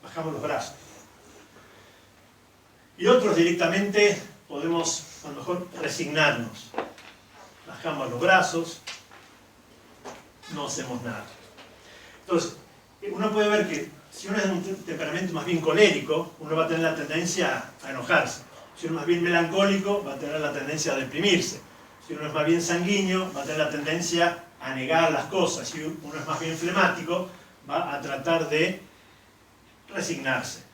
Bajamos los brazos. Y otros directamente podemos a lo mejor resignarnos. Bajamos los brazos, no hacemos nada. Entonces, uno puede ver que si uno es de un temperamento más bien colérico, uno va a tener la tendencia a enojarse. Si uno es más bien melancólico, va a tener la tendencia a deprimirse. Si uno es más bien sanguíneo, va a tener la tendencia a negar las cosas. Si uno es más bien flemático, va a tratar de resignarse.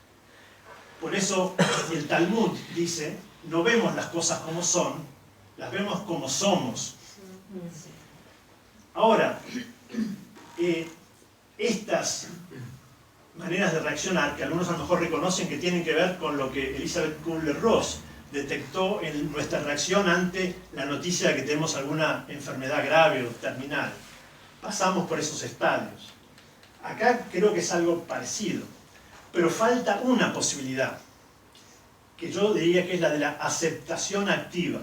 Por eso el Talmud dice, no vemos las cosas como son, las vemos como somos. Ahora, estas maneras de reaccionar, que algunos a lo mejor reconocen que tienen que ver con lo que Elizabeth Kubler-Ross detectó en nuestra reacción ante la noticia de que tenemos alguna enfermedad grave o terminal. Pasamos por esos estadios. Acá creo que es algo parecido, pero falta una posibilidad, que yo diría que es la de la aceptación activa.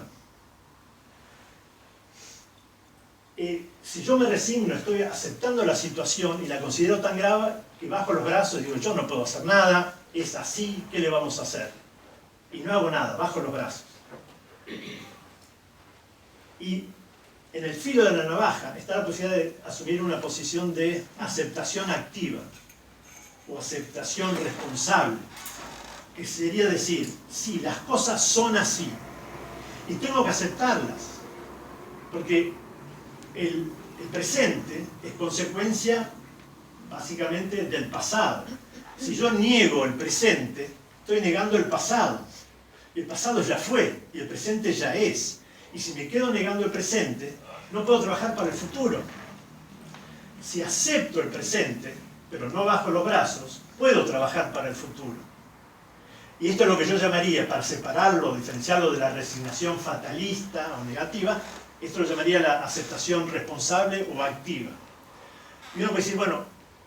Si yo me resigno, estoy aceptando la situación y la considero tan grave que bajo los brazos y digo, yo no puedo hacer nada, es así, ¿qué le vamos a hacer? Y no hago nada, bajo los brazos. Y en el filo de la navaja está la posibilidad de asumir una posición de aceptación activa o aceptación responsable, que sería decir, sí, las cosas son así y tengo que aceptarlas. Porque el presente es consecuencia básicamente del pasado. Si yo niego el presente, estoy negando el pasado. El pasado ya fue y el presente ya es. Y si me quedo negando el presente, no puedo trabajar para el futuro. Si acepto el presente, pero no bajo los brazos, puedo trabajar para el futuro. Y esto es lo que yo llamaría, para separarlo, diferenciarlo de la resignación fatalista o negativa, esto lo llamaría la aceptación responsable o activa. Y uno puede decir, bueno,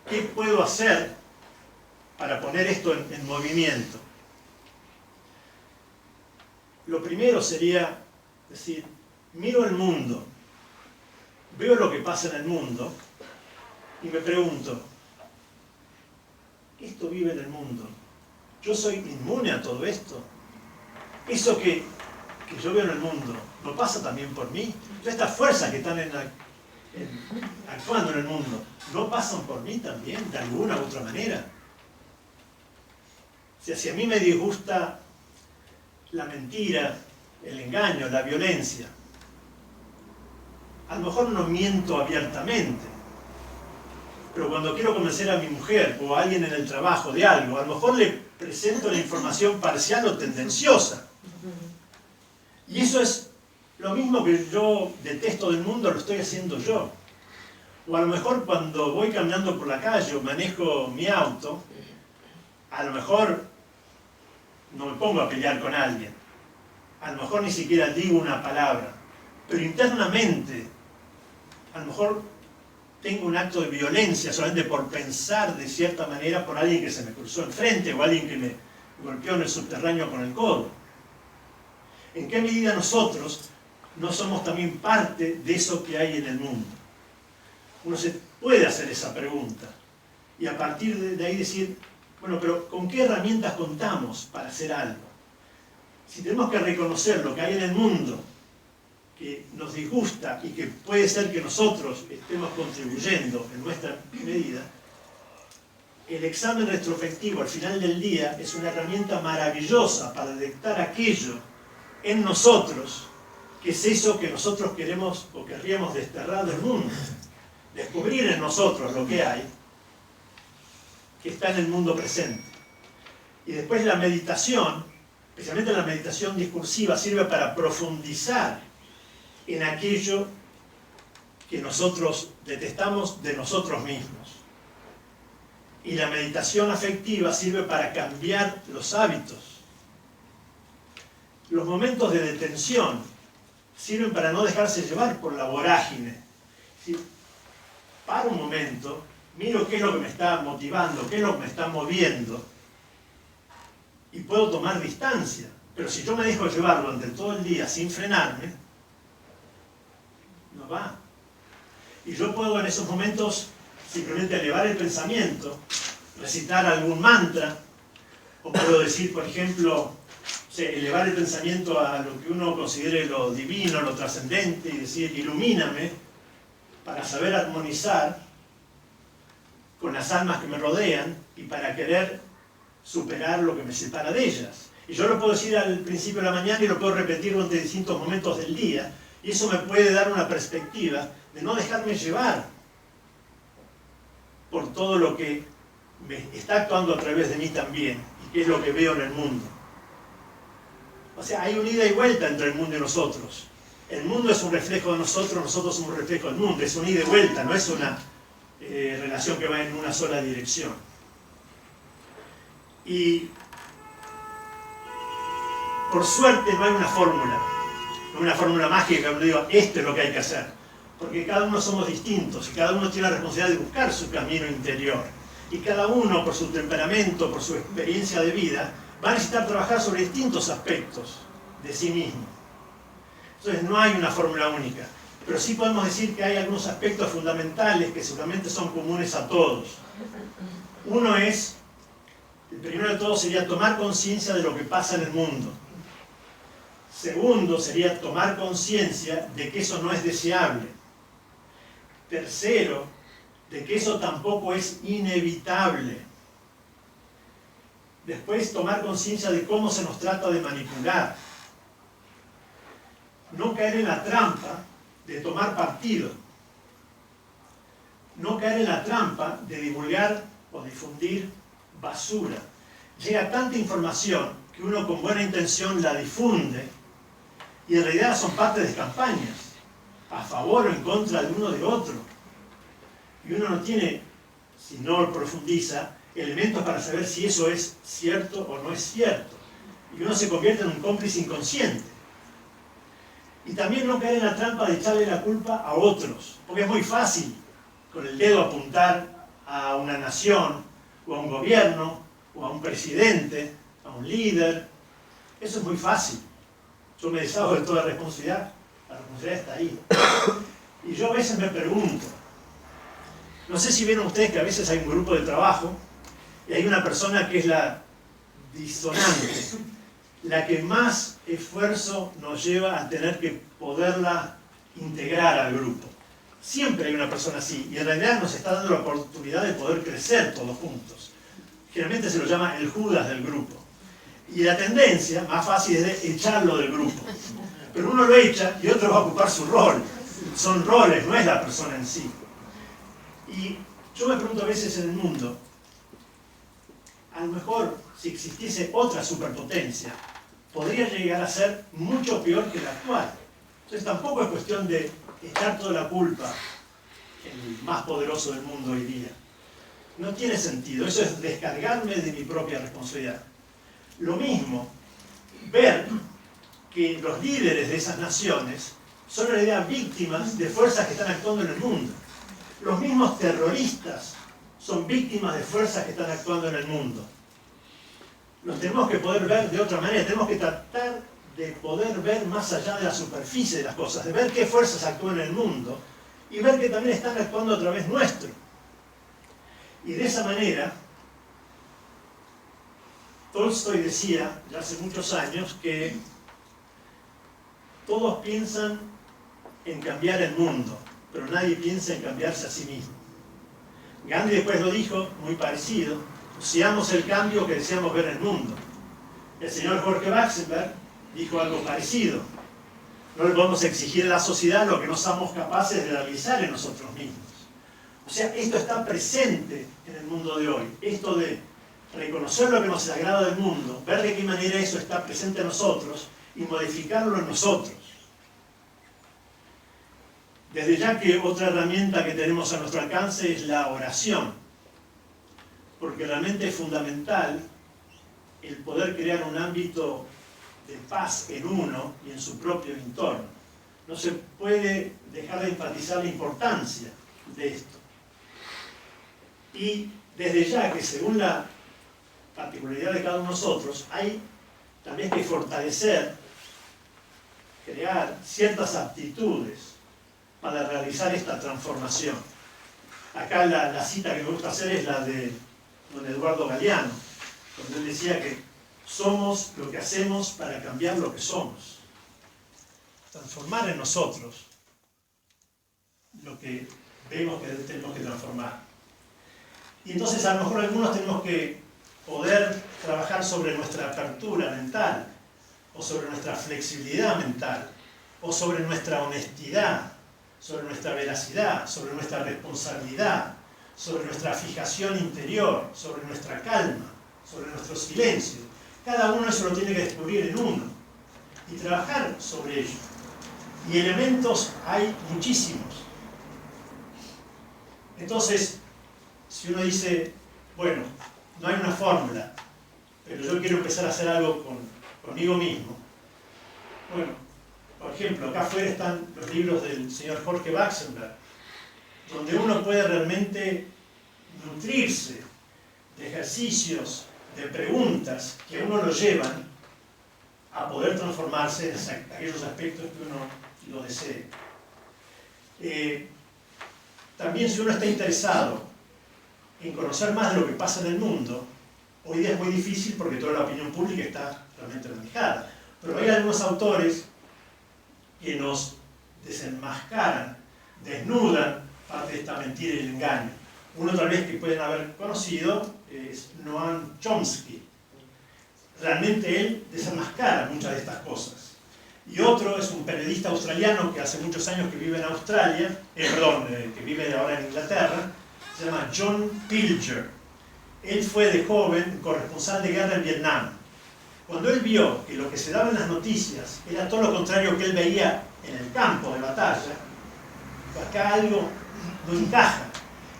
¿qué puedo hacer para poner esto en movimiento? Lo primero sería decir, miro el mundo, veo lo que pasa en el mundo y me pregunto, ¿esto vive en el mundo? ¿Yo soy inmune a todo esto? ¿Eso que yo veo en el mundo no pasa también por mí? Todas estas fuerzas que están actuando en el mundo, ¿no pasan por mí también, de alguna u otra manera? O sea, si a mí me disgusta la mentira, el engaño, la violencia, a lo mejor no miento abiertamente, pero cuando quiero convencer a mi mujer o a alguien en el trabajo de algo, a lo mejor le presento la información parcial o tendenciosa. Y eso es lo mismo que yo detesto del mundo, lo estoy haciendo yo. O a lo mejor cuando voy caminando por la calle o manejo mi auto, a lo mejor no me pongo a pelear con alguien. A lo mejor ni siquiera digo una palabra. Pero internamente, a lo mejor tengo un acto de violencia solamente por pensar de cierta manera por alguien que se me cruzó enfrente o alguien que me golpeó en el subterráneo con el codo. ¿En qué medida nosotros no somos también parte de eso que hay en el mundo? Uno se puede hacer esa pregunta y a partir de ahí decir, bueno, pero ¿con qué herramientas contamos para hacer algo? Si tenemos que reconocer lo que hay en el mundo que nos disgusta y que puede ser que nosotros estemos contribuyendo en nuestra medida, el examen retrospectivo al final del día es una herramienta maravillosa para detectar aquello en nosotros que es eso que nosotros queremos o querríamos desterrar del mundo. Descubrir en nosotros lo que hay, que está en el mundo presente. Y después la meditación, especialmente la meditación discursiva, sirve para profundizar en aquello que nosotros detestamos de nosotros mismos. Y la meditación afectiva sirve para cambiar los hábitos. Los momentos de detención sirven para no dejarse llevar por la vorágine. ¿Sí? Paro un momento, miro qué es lo que me está motivando, qué es lo que me está moviendo, y puedo tomar distancia. Pero si yo me dejo llevar durante todo el día sin frenarme, no va. Y yo puedo en esos momentos simplemente elevar el pensamiento, recitar algún mantra, o puedo decir, por ejemplo, elevar el pensamiento a lo que uno considere lo divino, lo trascendente, y decir, ilumíname, para saber armonizar con las almas que me rodean y para querer superar lo que me separa de ellas. Y yo lo puedo decir al principio de la mañana y lo puedo repetir durante distintos momentos del día, y eso me puede dar una perspectiva de no dejarme llevar por todo lo que me está actuando a través de mí también, y que es lo que veo en el mundo. O sea, hay una ida y vuelta entre el mundo y nosotros. El mundo es un reflejo de nosotros, nosotros somos un reflejo del mundo. Es una ida y vuelta, no es una relación que va en una sola dirección. Y por suerte no hay una fórmula mágica que me diga, esto es lo que hay que hacer. Porque cada uno somos distintos y cada uno tiene la responsabilidad de buscar su camino interior. Y cada uno, por su temperamento, por su experiencia de vida, va a necesitar trabajar sobre distintos aspectos de sí mismo. Entonces no hay una fórmula única, pero sí podemos decir que hay algunos aspectos fundamentales que seguramente son comunes a todos. Uno es, el primero de todos sería tomar conciencia de lo que pasa en el mundo. Segundo sería tomar conciencia de que eso no es deseable. Tercero, de que eso tampoco es inevitable. Después, tomar conciencia de cómo se nos trata de manipular. No caer en la trampa de tomar partido. No caer en la trampa de divulgar o difundir basura. Llega tanta información que uno con buena intención la difunde y en realidad son parte de campañas, a favor o en contra de uno de otro. Y uno no tiene, si no profundiza, elementos para saber si eso es cierto o no es cierto. Y uno se convierte en un cómplice inconsciente. Y también no caer en la trampa de echarle la culpa a otros, porque es muy fácil con el dedo apuntar a una nación, o a un gobierno, o a un presidente, a un líder. Eso es muy fácil. Yo me deshago de toda responsabilidad. La responsabilidad está ahí. Y yo a veces me pregunto, no sé si vieron ustedes que a veces hay un grupo de trabajo y hay una persona que es la disonante, la que más esfuerzo nos lleva a tener que poderla integrar al grupo. Siempre hay una persona así, y en realidad nos está dando la oportunidad de poder crecer todos juntos. Generalmente se lo llama el Judas del grupo. Y la tendencia más fácil es de echarlo del grupo. Pero uno lo echa y otro va a ocupar su rol. Son roles, no es la persona en sí. Y yo me pregunto a veces en el mundo, a lo mejor si existiese otra superpotencia, podría llegar a ser mucho peor que la actual. Entonces tampoco es cuestión de echar toda la culpa en el más poderoso del mundo hoy día. No tiene sentido, eso es descargarme de mi propia responsabilidad. Lo mismo, ver que los líderes de esas naciones son en realidad víctimas de fuerzas que están actuando en el mundo. Los mismos terroristas son víctimas de fuerzas que están actuando en el mundo. Los tenemos que poder ver de otra manera, tenemos que tratar de poder ver más allá de la superficie de las cosas, de ver qué fuerzas actúan en el mundo y ver que también están actuando a través nuestro. Y de esa manera, Tolstoy decía, ya hace muchos años, que todos piensan en cambiar el mundo, pero nadie piensa en cambiarse a sí mismo. Gandhi después lo dijo, muy parecido, seamos el cambio que deseamos ver en el mundo. El señor Jorge Baxenberg dijo algo parecido. No le podemos exigir a la sociedad lo que no somos capaces de realizar en nosotros mismos. O sea, esto está presente en el mundo de hoy. Esto de reconocer lo que nos agrada del mundo, ver de qué manera eso está presente en nosotros y modificarlo en nosotros. Desde ya que otra herramienta que tenemos a nuestro alcance es la oración, porque realmente es fundamental el poder crear un ámbito de paz en uno y en su propio entorno. No se puede dejar de enfatizar la importancia de esto. Y desde ya que según la particularidad de cada uno de nosotros, hay también que fortalecer, crear ciertas aptitudes para realizar esta transformación. Acá la cita que me gusta hacer es la de don Eduardo Galeano, donde él decía que somos lo que hacemos para cambiar lo que somos. Transformar en nosotros lo que vemos que tenemos que transformar. Y entonces a lo mejor algunos tenemos que poder trabajar sobre nuestra apertura mental, o sobre nuestra flexibilidad mental, o sobre nuestra honestidad, sobre nuestra veracidad, sobre nuestra responsabilidad, sobre nuestra fijación interior, sobre nuestra calma, sobre nuestro silencio. Cada uno eso lo tiene que descubrir en uno y trabajar sobre ello. Y elementos hay muchísimos. Entonces, si uno dice, bueno, no hay una fórmula, pero yo quiero empezar a hacer algo conmigo mismo. Bueno, por ejemplo, acá afuera están los libros del señor Jorge Baxenberg, donde uno puede realmente nutrirse de ejercicios, de preguntas que a uno lo llevan a poder transformarse en aquellos aspectos que uno lo desee. También si uno está interesado en conocer más de lo que pasa en el mundo, hoy día es muy difícil porque toda la opinión pública está realmente manejada, pero hay algunos autores que nos desenmascaran, desnudan parte de esta mentira y el engaño. Uno tal vez que pueden haber conocido es Noam Chomsky. Realmente él desenmascara muchas de estas cosas. Y otro es un periodista australiano que hace muchos años que vive en Australia, que vive ahora en Inglaterra, se llama John Pilger. Él fue de joven corresponsal de guerra en Vietnam. Cuando él vio que lo que se daba en las noticias era todo lo contrario que él veía en el campo de batalla, acá algo no encaja,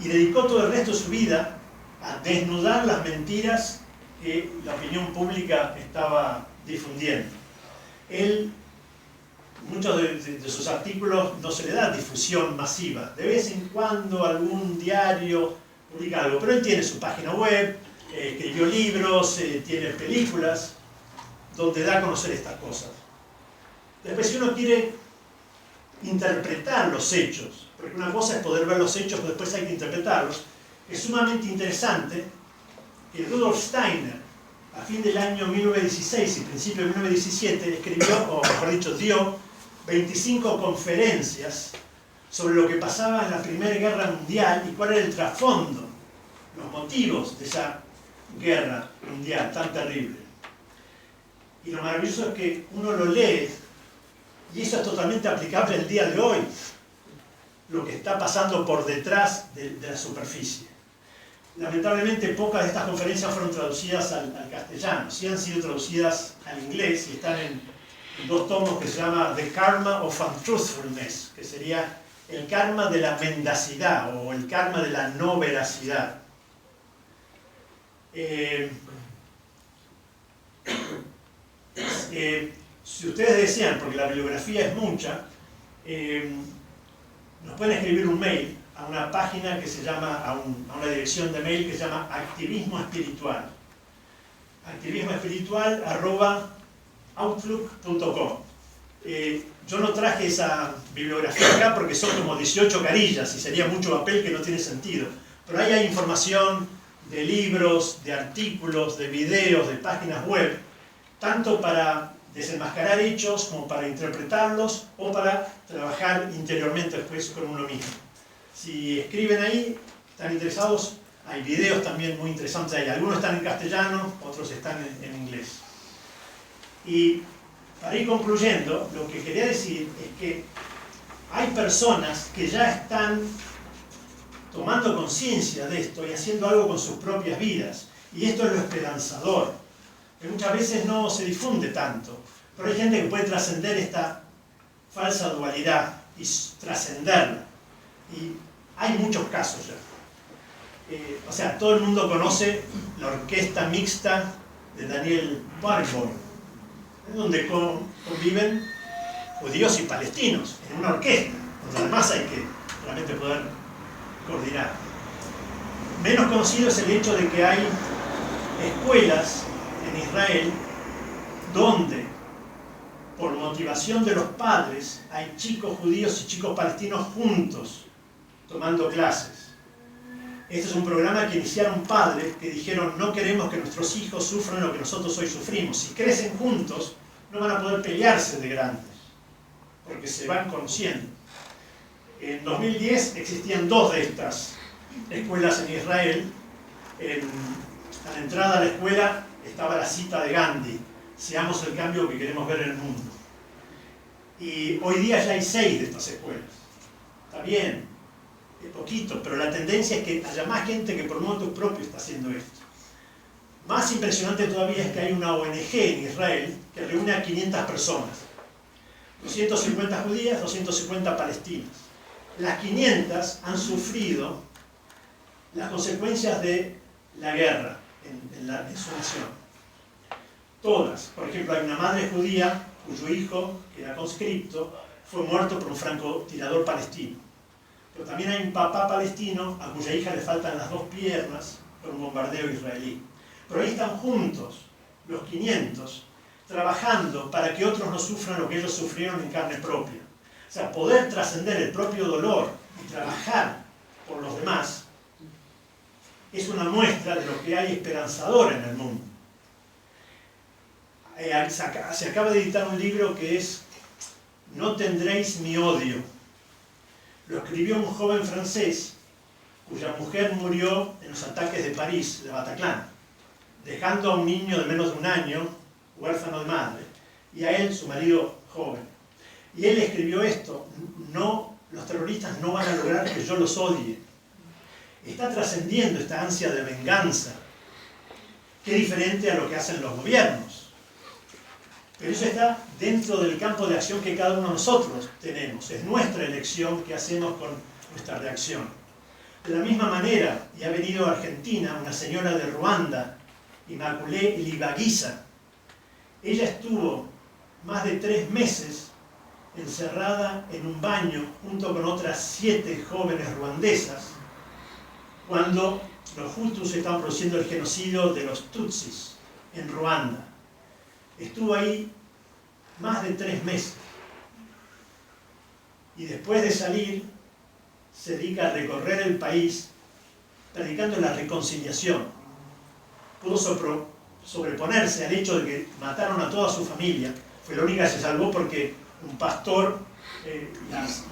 y dedicó todo el resto de su vida a desnudar las mentiras que la opinión pública estaba difundiendo. Él, muchos de sus artículos no se le da difusión masiva. De vez en cuando algún diario publica algo, pero él tiene su página web, escribió libros, tiene películas donde da a conocer estas cosas. Después, si uno quiere interpretar los hechos, porque una cosa es poder ver los hechos, pero después hay que interpretarlos, es sumamente interesante que Rudolf Steiner, a fin del año 1916 y principio de 1917, escribió, o mejor dicho, dio 25 conferencias sobre lo que pasaba en la Primera Guerra Mundial y cuál era el trasfondo, los motivos de esa guerra mundial tan terrible. Y lo maravilloso es que uno lo lee y eso es totalmente aplicable el día de hoy, lo que está pasando por detrás de la superficie. Lamentablemente pocas de estas conferencias fueron traducidas al castellano, sí han sido traducidas al inglés y están en 2 tomos que se llama The Karma of Untruthfulness, que sería el karma de la mendacidad o el karma de la no veracidad. Si ustedes desean, porque la bibliografía es mucha, nos pueden escribir un mail a una página que se llama, a una dirección de mail que se llama Activismo Espiritual. activismoespiritual@outlook.com. Yo no traje esa bibliografía acá porque son como 18 carillas y sería mucho papel que no tiene sentido. Pero ahí hay información de libros, de artículos, de videos, de páginas web, tanto para desenmascarar hechos como para interpretarlos o para trabajar interiormente después con uno mismo. Si escriben ahí, están interesados, hay videos también muy interesantes ahí. Algunos están en castellano, otros están en inglés. Y para ir concluyendo, lo que quería decir es que hay personas que ya están tomando conciencia de esto y haciendo algo con sus propias vidas. Y esto es lo esperanzador, que muchas veces no se difunde tanto. Pero hay gente que puede trascender esta falsa dualidad y trascenderla. Y hay muchos casos ya. O sea, todo el mundo conoce la orquesta mixta de Daniel Barenboim, donde conviven judíos y palestinos en una orquesta, donde además hay que realmente poder coordinar. Menos conocido es el hecho de que hay escuelas en Israel donde, por motivación de los padres, hay chicos judíos y chicos palestinos juntos tomando clases. Este es un programa que iniciaron padres que dijeron: no queremos que nuestros hijos sufran lo que nosotros hoy sufrimos. Si crecen juntos, no van a poder pelearse de grandes, porque se van conociendo. En 2010 existían 2 de estas escuelas en Israel. A la entrada a la escuela estaba la cita de Gandhi: seamos el cambio que queremos ver en el mundo. Y hoy día ya hay 6 de estas escuelas. Está bien, es poquito, pero la tendencia es que haya más gente que por motu propio está haciendo esto. Más impresionante todavía es que hay una ONG en Israel que reúne a 500 personas. 250 judías, 250 palestinas. Las 500 han sufrido las consecuencias de la guerra en su nación. Todas. Por ejemplo, hay una madre judía cuyo hijo, que era conscripto, fue muerto por un francotirador palestino. Pero también hay un papá palestino a cuya hija le faltan las 2 piernas por un bombardeo israelí. Pero ahí están juntos, los 500, trabajando para que otros no sufran lo que ellos sufrieron en carne propia. O sea, poder trascender el propio dolor y trabajar por los demás es una muestra de lo que hay esperanzador en el mundo. Se acaba de editar un libro que es No tendréis mi odio. Lo escribió un joven francés cuya mujer murió en los ataques de París, de Bataclan, dejando a un niño de menos de 1 año, huérfano de madre, y a él, su marido joven. Y él escribió esto: no, los terroristas no van a lograr que yo los odie. Está trascendiendo esta ansia de venganza, que es diferente a lo que hacen los gobiernos. Pero eso está dentro del campo de acción que cada uno de nosotros tenemos. Es nuestra elección qué hacemos con nuestra reacción. De la misma manera, y ha venido a Argentina una señora de Ruanda, Immaculée Libagiza. Ella estuvo más de 3 meses encerrada en un baño junto con otras 7 jóvenes ruandesas cuando los Hutus estaban produciendo el genocidio de los Tutsis en Ruanda. Estuvo ahí más de 3 meses. Y después de salir, se dedica a recorrer el país predicando la reconciliación. Pudo sobreponerse al hecho de que mataron a toda su familia. Fue la única que se salvó porque un pastor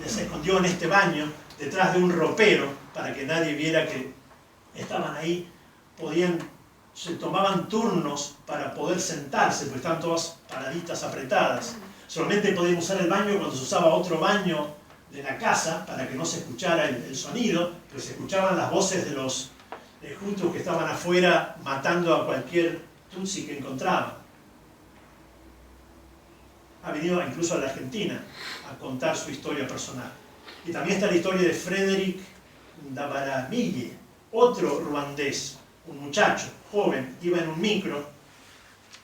les escondió en este baño detrás de un ropero para que nadie viera que estaban ahí. Se tomaban turnos para poder sentarse, porque estaban todas paraditas apretadas. Solamente podían usar el baño cuando se usaba otro baño de la casa para que no se escuchara el sonido, pero se escuchaban las voces de los Hutus que estaban afuera matando a cualquier Tutsi que encontraban. Ha venido incluso a la Argentina a contar su historia personal. Y también está la historia de Frédéric Ndabaramille, otro ruandés, un muchacho joven, iba en un micro,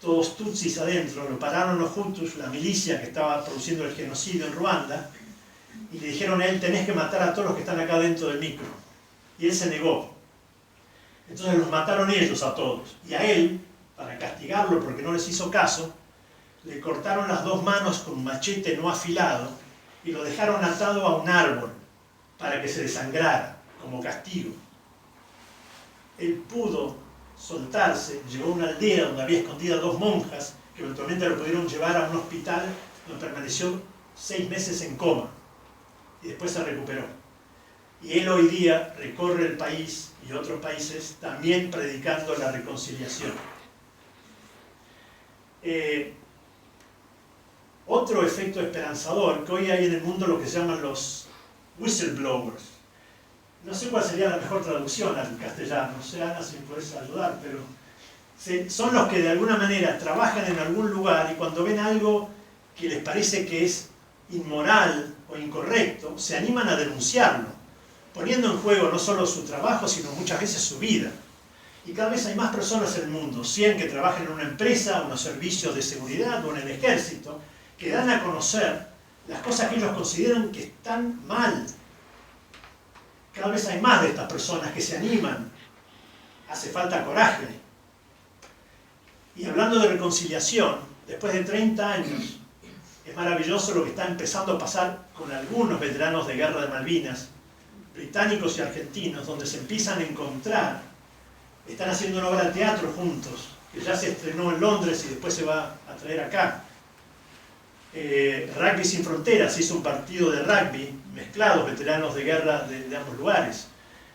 todos tutsis adentro, lo pararon los Hutus, la milicia que estaba produciendo el genocidio en Ruanda, y le dijeron a él: tenés que matar a todos los que están acá dentro del micro. Y él se negó. Entonces los mataron ellos a todos. Y a él, para castigarlo porque no les hizo caso, le cortaron las 2 manos con un machete no afilado y lo dejaron atado a un árbol para que se desangrara como castigo. Él pudo soltarse, llegó a una aldea donde había escondidas 2 monjas que eventualmente lo pudieron llevar a un hospital donde permaneció 6 meses en coma y después se recuperó. Y él hoy día recorre el país y otros países también predicando la reconciliación. Otro efecto esperanzador, que hoy hay en el mundo lo que se llaman los whistleblowers. No sé cuál sería la mejor traducción al castellano, no sé, Ana, si me puedes ayudar, pero son los que de alguna manera trabajan en algún lugar y cuando ven algo que les parece que es inmoral o incorrecto, se animan a denunciarlo, poniendo en juego no solo su trabajo, sino muchas veces su vida. Y cada vez hay más personas en el mundo, 100 que trabajan en una empresa, unos servicios de seguridad o en el ejército, que dan a conocer las cosas que ellos consideran que están mal. Cada vez hay más de estas personas que se animan. Hace falta coraje. Y hablando de reconciliación, después de 30 años, es maravilloso lo que está empezando a pasar con algunos veteranos de guerra de Malvinas, británicos y argentinos, donde se empiezan a encontrar. Están haciendo una obra de teatro juntos, que ya se estrenó en Londres y después se va a traer acá. Rugby Sin Fronteras hizo un partido de rugby mezclados, veteranos de guerra de ambos lugares.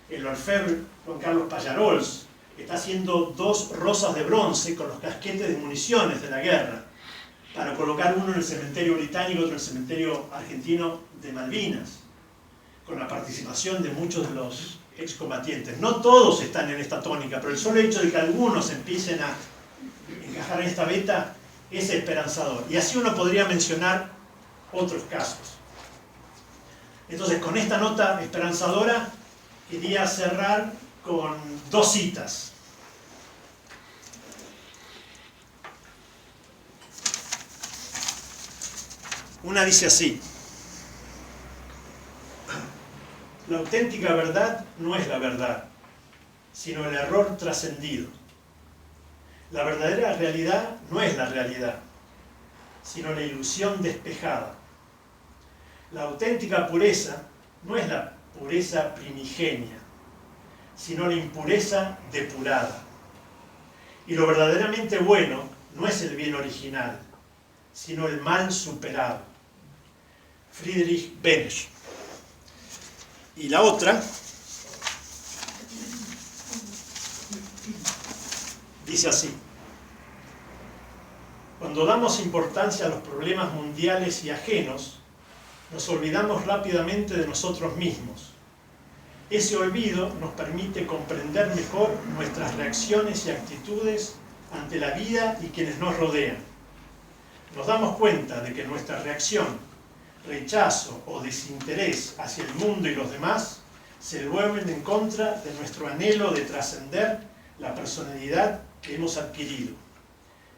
El Orfebre Juan Carlos Pallarols está haciendo 2 rosas de bronce con los casquetes de municiones de la guerra, para colocar uno en el cementerio británico y otro en el cementerio argentino de Malvinas, con la participación de muchos de los excombatientes. No todos están en esta tónica, pero el solo hecho de que algunos empiecen a encajar en esta beta es esperanzador. Y así uno podría mencionar otros casos. Entonces, con esta nota esperanzadora, quería cerrar con 2 citas. Una dice así: la auténtica verdad no es la verdad, sino el error trascendido. La verdadera realidad no es la realidad, sino la ilusión despejada. La auténtica pureza no es la pureza primigenia, sino la impureza depurada. Y lo verdaderamente bueno no es el bien original, sino el mal superado. Friedrich Beneš. Y la otra dice así: Cuando damos importancia a los problemas mundiales y ajenos, nos olvidamos rápidamente de nosotros mismos. Ese olvido nos permite comprender mejor nuestras reacciones y actitudes ante la vida y quienes nos rodean. Nos damos cuenta de que nuestra reacción, rechazo o desinterés hacia el mundo y los demás se vuelven en contra de nuestro anhelo de trascender la personalidad que hemos adquirido.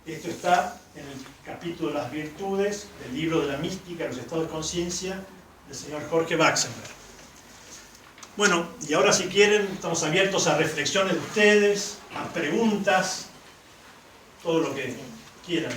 Esto está en el capítulo de las virtudes del libro de la mística, los estados de conciencia del señor Jorge Baxenberg. Bueno, y ahora si quieren, estamos abiertos a reflexiones de ustedes, a preguntas, todo lo que quieran.